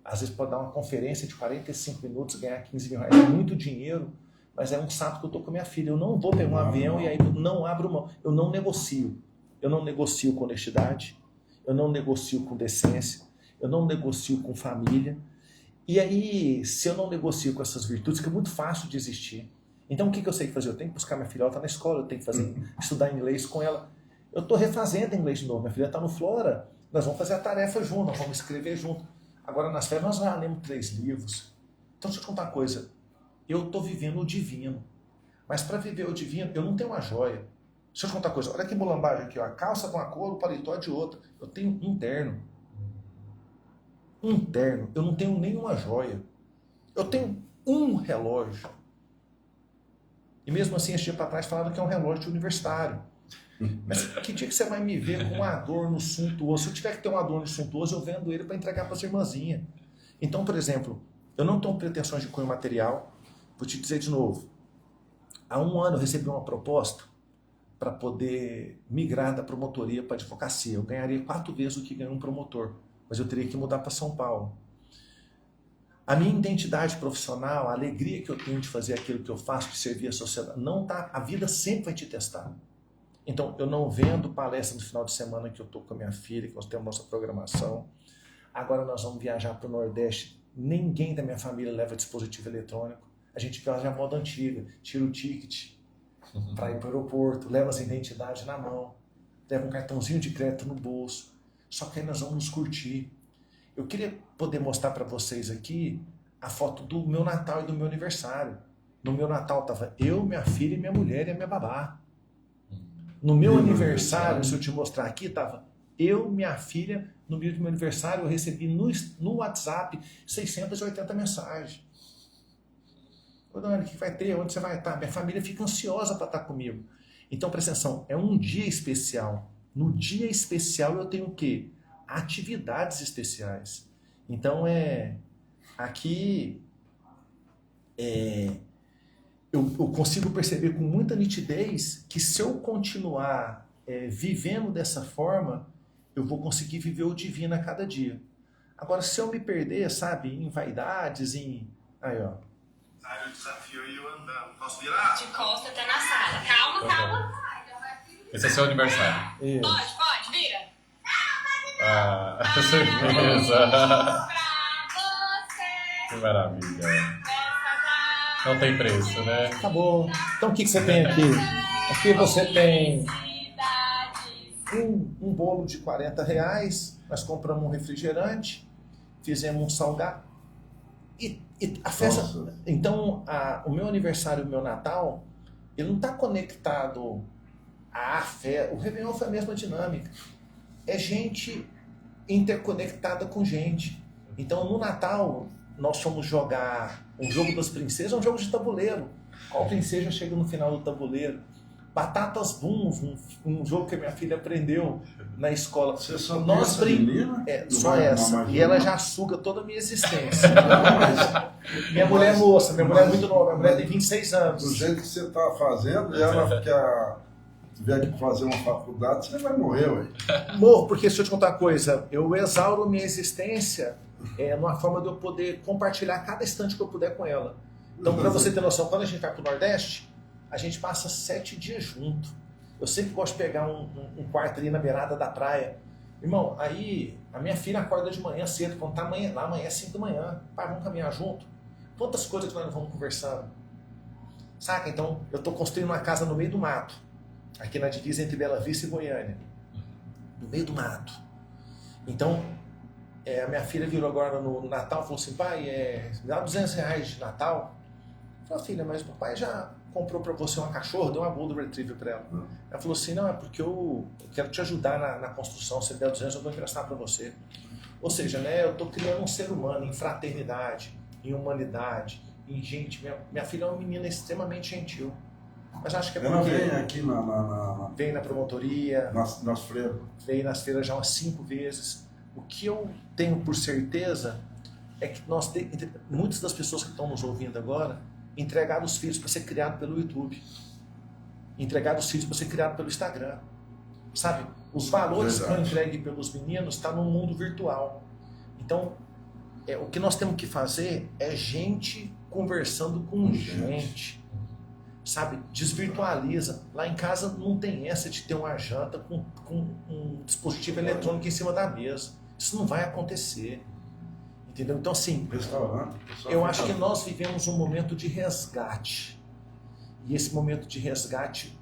às vezes pode dar uma conferência de 45 minutos, ganhar 15 mil reais, é muito dinheiro, mas é um sábado que eu estou com a minha filha. Eu não vou pegar um avião e aí não abro mão. Eu não negocio. Eu não negocio com honestidade, eu não negocio com decência, eu não negocio com família. E aí, se eu não negocio com essas virtudes, que é muito fácil de existir. Então, o que eu sei fazer? Eu tenho que buscar minha filha, ela está na escola, eu tenho que estudar inglês com ela. Eu estou refazendo inglês de novo. Minha filha está no Flora, nós vamos fazer a tarefa junto, nós vamos escrever junto. Agora, nas férias, nós já lemos 3 livros. Então, deixa eu te contar uma coisa. Eu estou vivendo o divino. Mas para viver o divino, eu não tenho uma joia. Deixa eu te contar uma coisa. Olha que mulambagem aqui, ó. A calça de uma cor, o paletó de outra. Eu tenho um terno. Um terno. Eu não tenho nenhuma joia. Eu tenho um relógio. E mesmo assim, esse dia para trás falaram que é um relógio de universitário. Mas que dia que você vai me ver com um adorno suntuoso? Se eu tiver que ter um adorno suntuoso, eu vendo ele para entregar para as irmãzinhas. Então, por exemplo, eu não tenho pretensões de cunho material. Vou te dizer de novo. Há 1 ano eu recebi uma proposta para poder migrar da promotoria para advocacia. Eu ganharia 4 vezes o que ganha um promotor, mas eu teria que mudar para São Paulo. A minha identidade profissional, a alegria que eu tenho de fazer aquilo que eu faço, de servir a sociedade, não tá. A vida sempre vai te testar. Então, eu não vendo palestra no final de semana que eu estou com a minha filha, que nós temos nossa programação. Agora nós vamos viajar para o Nordeste. Ninguém da minha família leva dispositivo eletrônico. A gente viaja à moda antiga. Tira o ticket para ir para o aeroporto, leva as identidades na mão, leva um cartãozinho de crédito no bolso. Só que aí nós vamos nos curtir. Eu queria poder mostrar para vocês aqui a foto do meu Natal e do meu aniversário. No meu Natal estava eu, minha filha, minha mulher e a minha babá. No meu aniversário, se eu te mostrar aqui, estava eu, minha filha, no dia do meu aniversário, eu recebi no WhatsApp 680 mensagens. Ô, Dani, o que vai ter? Onde você vai estar? Minha família fica ansiosa para estar comigo. Então, presta atenção, é um dia especial. No dia especial eu tenho o quê? Atividades especiais. Então, aqui eu consigo perceber com muita nitidez que se eu continuar vivendo dessa forma, eu vou conseguir viver o divino a cada dia. Agora, se eu me perder, sabe, em vaidades, Aí, ó. Sai o desafio e eu andando. Posso virar? De costa até na sala. Calma, calma. Esse é seu aniversário. Pode, vira. Ah, surpresa. Pra você. Que maravilha. Não tem preço, né? Acabou. Então, o que você tem aqui? Aqui você tem um bolo de R$40. Nós compramos um refrigerante, fizemos um salgado. E a festa... Nossa. Então, o meu aniversário e o meu Natal, ele não está conectado à fé. O Réveillon foi a mesma dinâmica. É gente interconectada com gente. Então, no Natal, nós fomos jogar um jogo das princesas, um jogo de tabuleiro. Qual princesa chega no final do tabuleiro? Batatas Boom, um jogo que a minha filha aprendeu na escola. Você só Nós tem essa menina? só Não vai essa. arrumar mais E ela nenhuma? já suga toda a minha existência. Minha mulher é moça, minha mulher é muito nova, minha mulher tem 26 anos. Do jeito que você está fazendo, e ela tiver que fazer uma faculdade, você vai morrer, ué. Morro, porque deixa eu te contar uma coisa, eu exauro minha existência numa forma de eu poder compartilhar cada instante que eu puder com ela. Então, para você ter noção, quando a gente vai para o Nordeste, a gente passa 7 dias junto. Eu sempre gosto de pegar um quarto ali na beirada da praia. Irmão, aí a minha filha acorda de manhã cedo, quando tá lá amanhã é 5 da manhã. Pai, vamos caminhar junto? Quantas coisas que nós vamos conversando? Saca? Então, eu estou construindo uma casa no meio do mato, aqui na divisa entre Bela Vista e Goiânia. No meio do mato. Então, a minha filha virou agora no Natal e falou assim, pai, me dá R$200 de Natal. Eu falei, filha, mas o papai já comprou para você uma cachorra, deu uma Golden Retriever para ela. Ela falou assim, não, é porque eu quero te ajudar na construção, se der 200 eu vou emprestar para você. Ou seja, né, eu estou criando um ser humano em fraternidade, em humanidade, em gente. Minha filha é uma menina extremamente gentil. Mas acho que é Ela porque... vem aqui Vem na promotoria, nas freiras. veio nas feiras já umas 5 vezes. O que eu tenho por certeza é que muitas das pessoas que estão nos ouvindo agora entregaram os filhos para ser criado pelo YouTube, entregaram os filhos para ser criado pelo Instagram, sabe? Os valores que eu entregue pelos meninos estão no mundo virtual. Então, o que nós temos que fazer é gente conversando com gente. Sabe, desvirtualiza. Lá em casa não tem essa de ter uma janta com um dispositivo eletrônico em cima da mesa. Isso não vai acontecer. Entendeu? Então, assim, eu acho que nós vivemos um momento de resgate. E esse momento de resgate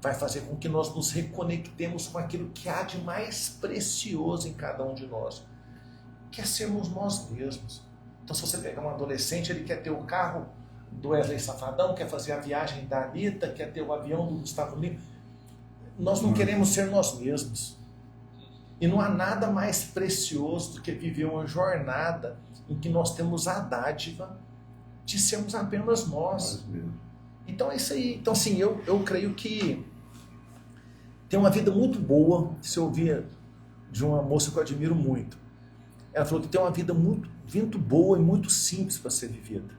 vai fazer com que nós nos reconectemos com aquilo que há de mais precioso em cada um de nós, que é sermos nós mesmos. Então, se você pegar um adolescente, ele quer ter o carro do Wesley Safadão, quer fazer a viagem da Anitta, quer ter o avião do Gustavo Lima. Nós não queremos ser nós mesmos. E não há nada mais precioso do que viver uma jornada em que nós temos a dádiva de sermos apenas nós. Então é isso aí. Então, assim, eu creio que tem uma vida muito boa. Se eu ouvir de uma moça que eu admiro muito, ela falou que tem uma vida muito boa e muito simples para ser vivida.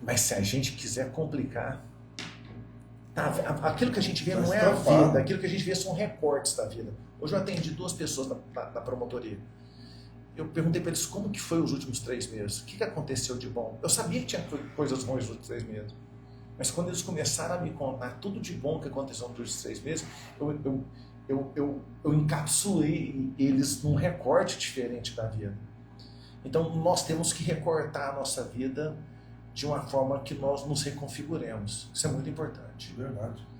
Mas se a gente quiser complicar, tá, aquilo que a gente vê não é a vida, aquilo que a gente vê são recortes da vida. Hoje eu atendi 2 pessoas na promotoria. Eu perguntei para eles como que foi os últimos 3 meses, o que aconteceu de bom. Eu sabia que tinha coisas ruins nos últimos 3 meses. Mas quando eles começaram a me contar tudo de bom que aconteceu nos últimos 3 meses, eu encapsulei eles num recorte diferente da vida. Então nós temos que recortar a nossa vida de uma forma que nós nos reconfiguremos. Isso é muito importante. Verdade.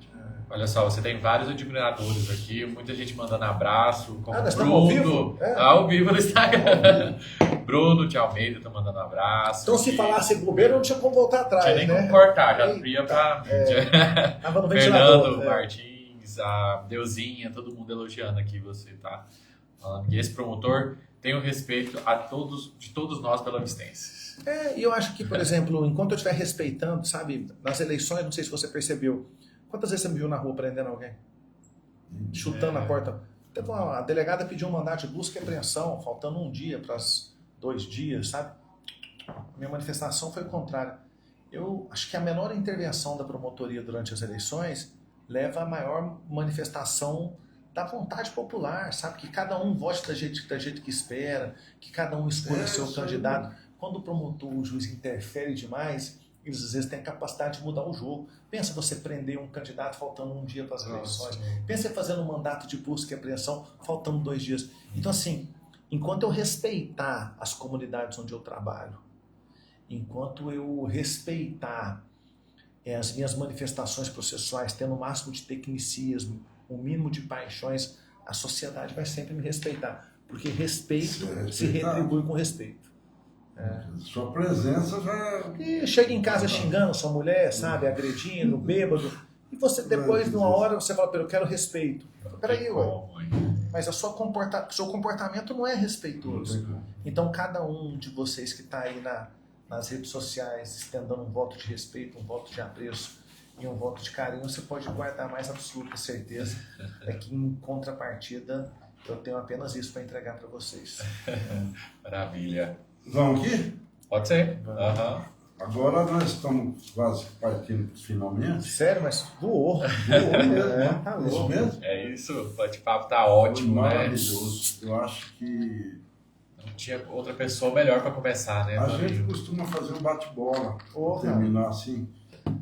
Olha só, você tem vários admiradores aqui, muita gente mandando abraço, como nós Bruno, estamos ao vivo? ao vivo no Instagram. Bruno de Almeida tá mandando abraço. Então, se falasse bobeira, não tinha como voltar atrás, não tinha nem né? como cortar, já ia pra... Tava no ventilador. Fernando Martins, a Deusinha, todo mundo elogiando aqui você, tá? Falando que esse promotor tem o respeito de todos nós pelavistenses. E eu acho que, por exemplo, enquanto eu estiver respeitando, sabe, nas eleições, não sei se você percebeu, quantas vezes você me viu na rua prendendo alguém? Chutando a porta. A delegada pediu um mandato de busca e apreensão, faltando um dia para os 2 dias, sabe? Minha manifestação foi o contrário. Eu acho que a menor intervenção da promotoria durante as eleições leva à maior manifestação da vontade popular, sabe? Que cada um vote da jeito que espera, que cada um escolha o seu candidato. Quando o promotor, o juiz interfere demais, eles às vezes têm a capacidade de mudar o jogo. Pensa você prender um candidato faltando um dia para as eleições. Pensa você fazendo um mandato de busca e apreensão faltando 2 dias. Então, assim, enquanto eu respeitar as comunidades onde eu trabalho, enquanto eu respeitar as minhas manifestações processuais, tendo o máximo de tecnicismo, o mínimo de paixões, a sociedade vai sempre me respeitar. Porque respeito se retribui com respeito. Sua presença já... E chega em casa xingando sua mulher, sabe, agredindo, bêbado, e você depois, numa hora, você fala, eu quero respeito. Peraí, mas o seu comportamento não é respeitoso. Então, cada um de vocês que está aí nas redes sociais, estendendo um voto de respeito, um voto de apreço e um voto de carinho, você pode guardar a mais absoluta certeza que, em contrapartida, eu tenho apenas isso para entregar para vocês. Maravilha. Vamos aqui? Pode ser. Uhum. Agora nós estamos quase partindo finalmente. Sério, mas voou mesmo. Tá louco. Isso mesmo? É isso, o bate-papo tá ótimo, maravilhoso. Eu acho que não tinha outra pessoa melhor para começar, né? A gente costuma fazer um bate-bola, terminar assim,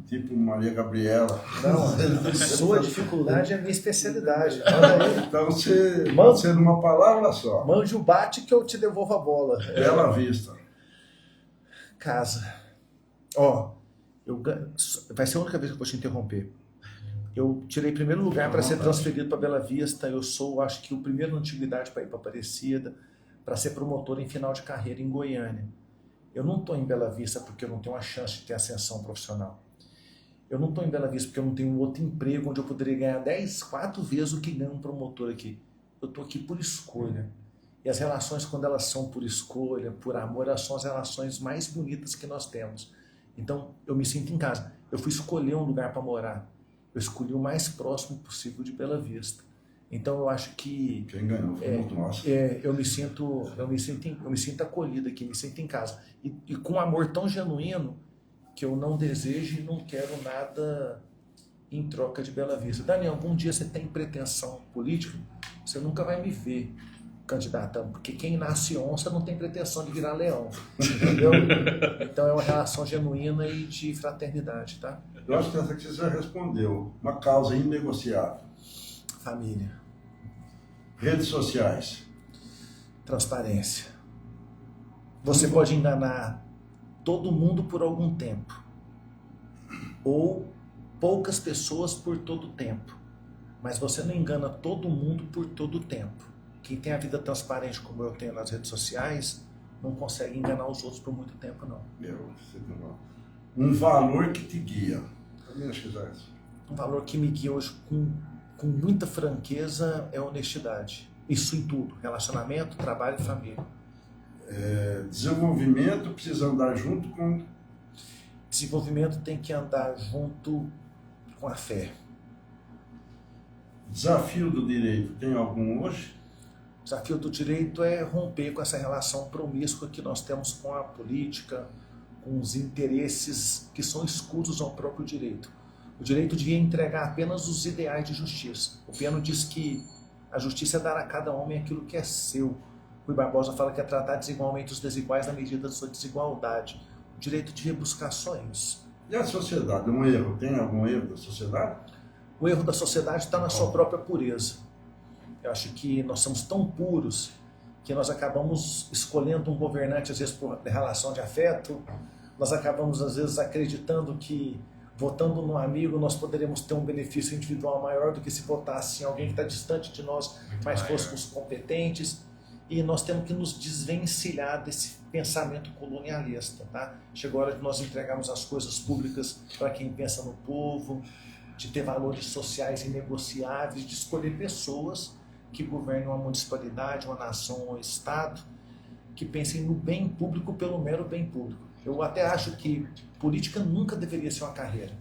tipo Maria Gabriela. Não, sua dificuldade é a minha especialidade. Então você pode ser numa palavra só. Mande o bate que eu te devolvo a bola. Bela Vista. Casa. Vai ser a única vez que eu vou te interromper. Eu tirei primeiro lugar para ser transferido para Bela Vista. Eu sou, acho que, o primeiro na antiguidade para ir para Aparecida, para ser promotor em final de carreira em Goiânia. Eu não estou em Bela Vista porque eu não tenho a chance de ter ascensão profissional. Eu não estou em Bela Vista porque eu não tenho um outro emprego onde eu poderia ganhar 4 vezes o que ganha um promotor aqui. Eu estou aqui por escolha. E as relações, quando elas são por escolha, por amor, elas são as relações mais bonitas que nós temos. Então, eu me sinto em casa. Eu fui escolher um lugar para morar. Eu escolhi o mais próximo possível de Bela Vista. Então, eu acho que... Quem ganhou foi nós. Eu me sinto acolhido aqui, me sinto em casa. E com um amor tão genuíno que eu não desejo e não quero nada em troca de Bela Vista. Daniel, algum dia você tem pretensão política? Você nunca vai me ver candidatando, porque quem nasce onça não tem pretensão de virar leão, entendeu? Então é uma relação genuína e de fraternidade, tá? Eu acho que essa que você já respondeu. Uma causa inegociável. Família. Redes sociais. Transparência. Você pode enganar todo mundo por algum tempo. Ou poucas pessoas por todo o tempo, mas você não engana todo mundo por todo o tempo. Quem tem a vida transparente como eu tenho nas redes sociais, não consegue enganar os outros por muito tempo, não. Um valor que te guia. Também acho que já é isso. Um valor que me guia hoje com muita franqueza é a honestidade. Isso em tudo, relacionamento, trabalho e família. Desenvolvimento precisa andar junto com... Desenvolvimento tem que andar junto com a fé. Desafio do direito, tem algum hoje? O desafio do direito é romper com essa relação promíscua que nós temos com a política, com os interesses que são escusos ao próprio direito. O direito devia entregar apenas os ideais de justiça. O Piano diz que a justiça é dar a cada homem aquilo que é seu. Rui Barbosa fala que é tratar desigualmente os desiguais na medida da sua desigualdade. O direito devia buscar só isso. E a sociedade, um erro? Tem algum erro da sociedade? O erro da sociedade está na sua própria pureza. Eu acho que nós somos tão puros que nós acabamos escolhendo um governante, às vezes por relação de afeto, nós acabamos, às vezes, acreditando que votando num amigo nós poderíamos ter um benefício individual maior do que se votasse em alguém que está distante de nós, mas fôssemos competentes. E nós temos que nos desvencilhar desse pensamento colonialista. Tá? Chegou a hora de nós entregarmos as coisas públicas para quem pensa no povo, de ter valores sociais inegociáveis, de escolher pessoas que governem uma municipalidade, uma nação, um estado, que pensem no bem público pelo mero bem público. Eu até acho que política nunca deveria ser uma carreira.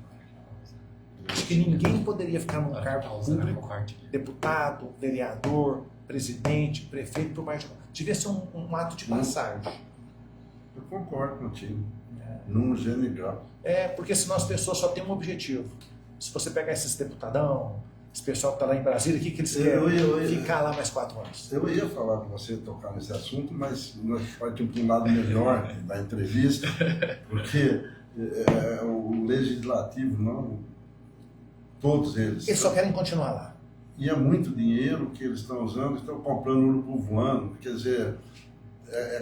Acho que ninguém poderia ficar num cargo público, deputado, vereador, presidente, prefeito, por mais de... Devia ser um ato de passagem. Eu concordo contigo. Num gênero. Porque senão as pessoas só têm um objetivo. Se você pegar esses deputadão, esse pessoal que está lá em Brasília, o que eles querem? Ficar lá mais 4 anos. Eu ia falar para você tocar nesse assunto, mas nós partimos para um lado melhor da entrevista, porque o legislativo, não, todos eles... Eles só querem continuar lá. E é muito dinheiro que eles estão usando, estão comprando urubu voando, quer dizer,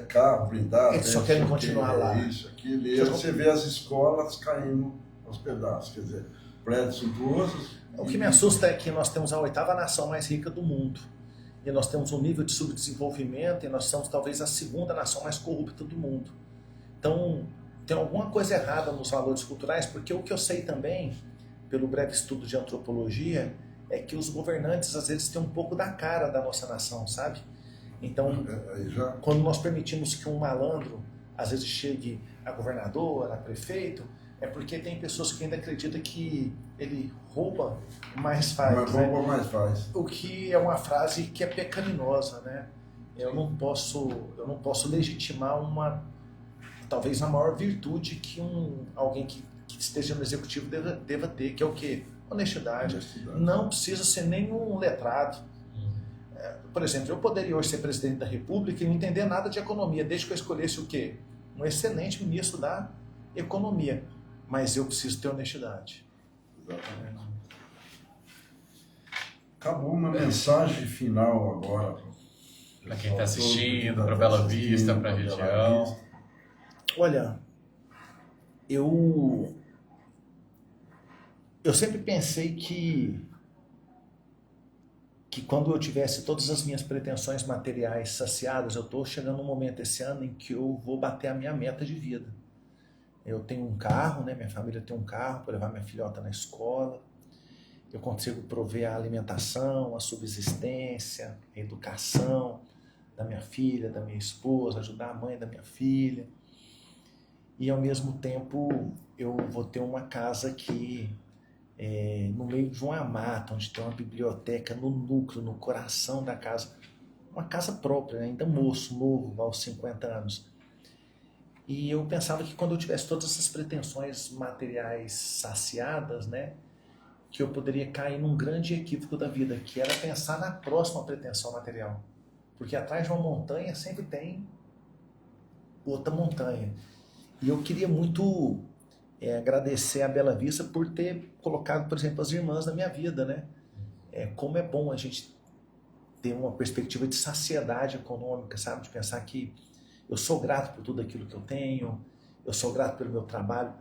carro blindado. Eles só querem continuar lá. Isso, aquilo. E você vê as escolas caindo aos pedaços, quer dizer, prédios suntuosos. O que me assusta é que nós temos a 8ª nação mais rica do mundo. E nós temos um nível de subdesenvolvimento e nós somos talvez a 2ª nação mais corrupta do mundo. Então, tem alguma coisa errada nos valores culturais, porque o que eu sei também, pelo breve estudo de antropologia, é que os governantes às vezes têm um pouco da cara da nossa nação, sabe? Então, quando nós permitimos que um malandro às vezes chegue a governador, a prefeito, é porque tem pessoas que ainda acreditam que ele rouba, mas faz. Mas rouba, mais faz. O que é uma frase que é pecaminosa, né? Eu não posso legitimar talvez a maior virtude que alguém que esteja no executivo deva ter, que é o quê? Honestidade. Não precisa ser nenhum letrado. Por exemplo, eu poderia hoje ser presidente da República e não entender nada de economia, desde que eu escolhesse o quê? Um excelente ministro da economia. Mas eu preciso ter honestidade. Exatamente. Acabou uma mensagem final agora. Para quem está assistindo, para Bela Vista, para a região. Olha, eu sempre pensei que quando eu tivesse todas as minhas pretensões materiais saciadas, eu estou chegando num momento esse ano em que eu vou bater a minha meta de vida. Eu tenho um carro, né? Minha família tem um carro para levar minha filhota na escola. Eu consigo prover a alimentação, a subsistência, a educação da minha filha, da minha esposa, ajudar a mãe da minha filha. E ao mesmo tempo eu vou ter uma casa que no meio de uma mata, onde tem uma biblioteca no núcleo, no coração da casa. Uma casa própria, né? Ainda moço, novo, aos 50 anos. E eu pensava que quando eu tivesse todas essas pretensões materiais saciadas, né, que eu poderia cair num grande equívoco da vida, que era pensar na próxima pretensão material. Porque atrás de uma montanha sempre tem outra montanha. E eu queria muito agradecer a Bela Vista por ter colocado, por exemplo, as irmãs na minha vida, né? Como é bom a gente ter uma perspectiva de saciedade econômica, sabe? De pensar que eu sou grato por tudo aquilo que eu tenho, eu sou grato pelo meu trabalho.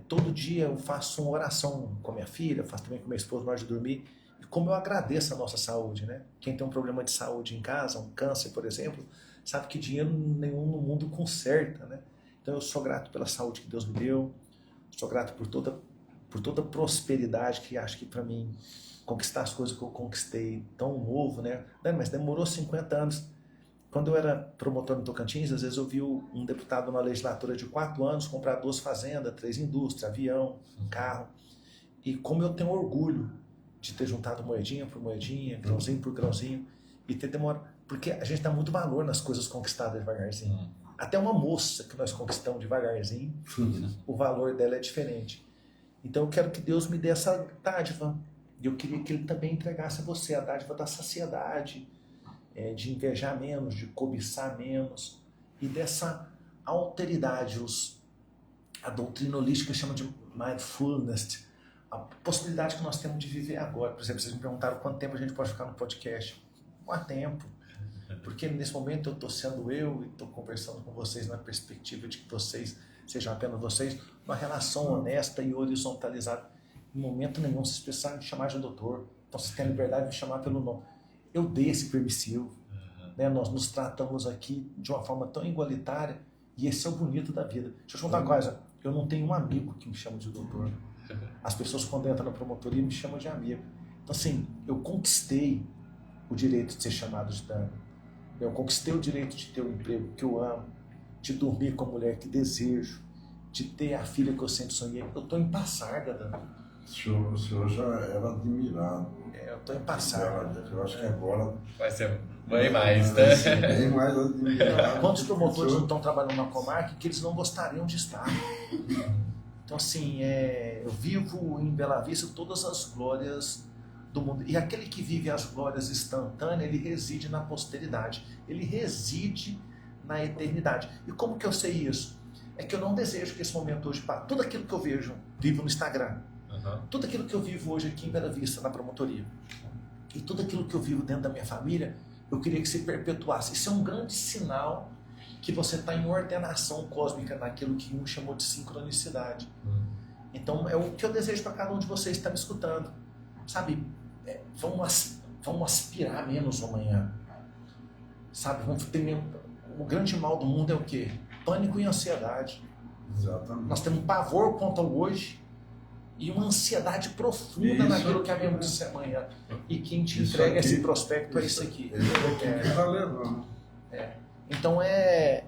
Todo dia eu faço uma oração com a minha filha, faço também com minha esposa na hora de dormir. E como eu agradeço a nossa saúde, né? Quem tem um problema de saúde em casa, um câncer, por exemplo, sabe que dinheiro nenhum no mundo conserta, né? Então eu sou grato pela saúde que Deus me deu, sou grato por toda a prosperidade que acho que para mim conquistar as coisas que eu conquistei tão novo, né? Mas demorou 50 anos. Quando eu era promotor no Tocantins, às vezes eu vi um deputado na legislatura de 4 anos comprar 2 fazendas, 3 indústrias, avião, um carro. E como eu tenho orgulho de ter juntado moedinha por moedinha, grãozinho por grãozinho, e ter demorado. Porque a gente dá muito valor nas coisas conquistadas devagarzinho. Até uma moça que nós conquistamos devagarzinho, o valor dela é diferente. Então eu quero que Deus me dê essa dádiva. E eu queria que Ele também entregasse a você a dádiva da saciedade, de invejar menos, de cobiçar menos, e dessa alteridade. A doutrina holística chama de mindfulness, a possibilidade que nós temos de viver agora. Por exemplo, vocês me perguntaram quanto tempo a gente pode ficar no podcast. Não há tempo. Porque nesse momento eu estou sendo eu e estou conversando com vocês na perspectiva de que vocês sejam apenas vocês, uma relação honesta e horizontalizada. Em momento nenhum vocês precisam me chamar de doutor. Então vocês têm a liberdade de me chamar pelo nome. Eu dei esse permissivo. Né? Nós nos tratamos aqui de uma forma tão igualitária e esse é o bonito da vida. Deixa eu te contar uma coisa. Eu não tenho um amigo que me chama de doutor. As pessoas quando entram na promotoria me chamam de amigo. Então assim, eu conquistei o direito de ser chamado de Dani. Eu conquistei o direito de ter um emprego que eu amo, de dormir com a mulher que desejo, de ter a filha que eu sempre sonhei. Eu estou em Passarga, Dani. O senhor já era admirado. Eu estou em Passarga. Eu acho que agora Vai ser bem mais, né? bem mais admirado. Quantos promotores não estão trabalhando na comarca que eles não gostariam de estar? Então, assim, eu vivo em Bela Vista todas as glórias do mundo. E aquele que vive as glórias instantâneas, ele reside na posteridade. Ele reside na eternidade. E como que eu sei isso? É que eu não desejo que esse momento hoje pare. Tudo aquilo que eu vejo, vivo no Instagram. Tudo aquilo que eu vivo hoje aqui em Bela Vista, na promotoria. E tudo aquilo que eu vivo dentro da minha família, eu queria que se perpetuasse. Isso é um grande sinal que você está em ordenação cósmica naquilo que um chamou de sincronicidade. Então, é o que eu desejo para cada um de vocês que está me escutando. Sabe, vamos aspirar menos amanhã. Sabe, vamos ter menos. O grande mal do mundo é o quê? Pânico e ansiedade. Exatamente. Nós temos um pavor quanto ao hoje e uma ansiedade profunda naquilo que havemos de ser amanhã. E quem te entrega esse prospecto é isso aqui. Está levando. Então é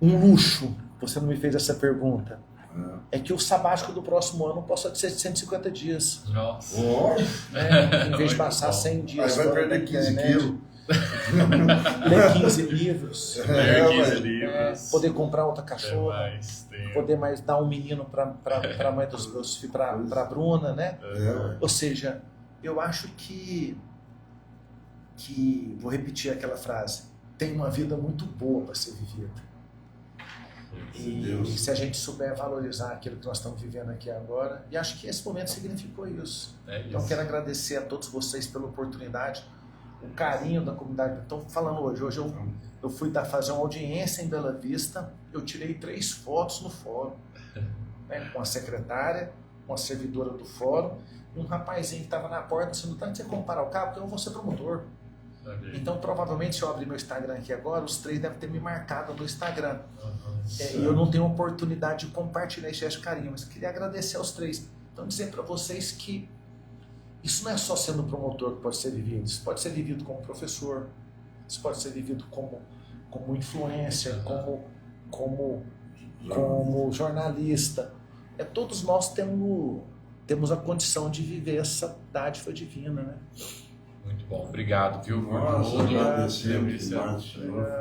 um luxo. Você não me fez essa pergunta. É que o sabático do próximo ano possa ser de 150 dias. Nossa. Em vez de passar 100 dias. Aí vai perder 15 quilos. Ler 15 livros. Ler 15 livros. Poder comprar outra cachorra. Tem Poder mais dar um menino para a mãe dos meus filhos, para a Bruna, né? Ou seja, eu acho que vou repetir aquela frase, tem uma vida muito boa para ser vivida. E se a gente souber valorizar aquilo que nós estamos vivendo aqui agora, e acho que esse momento significou isso. Então quero agradecer a todos vocês pela oportunidade, o carinho da comunidade. Estou falando hoje eu fui fazer uma audiência em Bela Vista, eu tirei 3 fotos no fórum, né, com a secretária, com a servidora do fórum, e um rapazinho que estava na porta dizendo, tanto você comparar o carro, porque eu vou ser promotor. Então, provavelmente, se eu abrir meu Instagram aqui agora, os 3 devem ter me marcado no Instagram. E eu não tenho oportunidade de compartilhar esse gesto de carinho, mas queria agradecer aos 3. Então, dizer para vocês que isso não é só sendo promotor que pode ser vivido, isso pode ser vivido como professor, isso pode ser vivido como influencer, como jornalista. Todos nós temos a condição de viver essa dádiva divina, né? Muito bom, obrigado, viu, por Nossa, tudo. agradecemos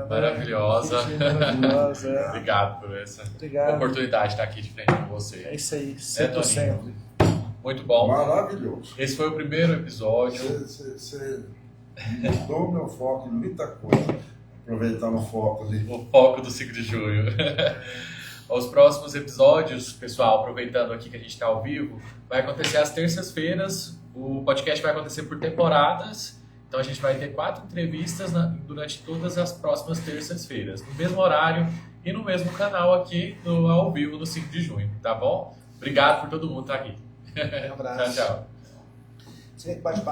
Maravilhosa. Maravilhosa. Obrigado por essa Obrigado. oportunidade de estar aqui de frente com você. É isso aí, sempre. Muito bom. Maravilhoso. Esse foi o primeiro episódio. Você mudou meu foco em muita coisa. Aproveitando o foco ali. O foco do 5 de junho. Os próximos episódios, pessoal, aproveitando aqui que a gente está ao vivo, vai acontecer às terças-feiras. O podcast vai acontecer por temporadas. Então a gente vai ter 4 entrevistas durante todas as próximas terças-feiras. No mesmo horário e no mesmo canal aqui, no ao vivo, no 5 de junho, tá bom? Obrigado por todo mundo estar aqui. Um abraço. Tchau, tchau. Você bate papo.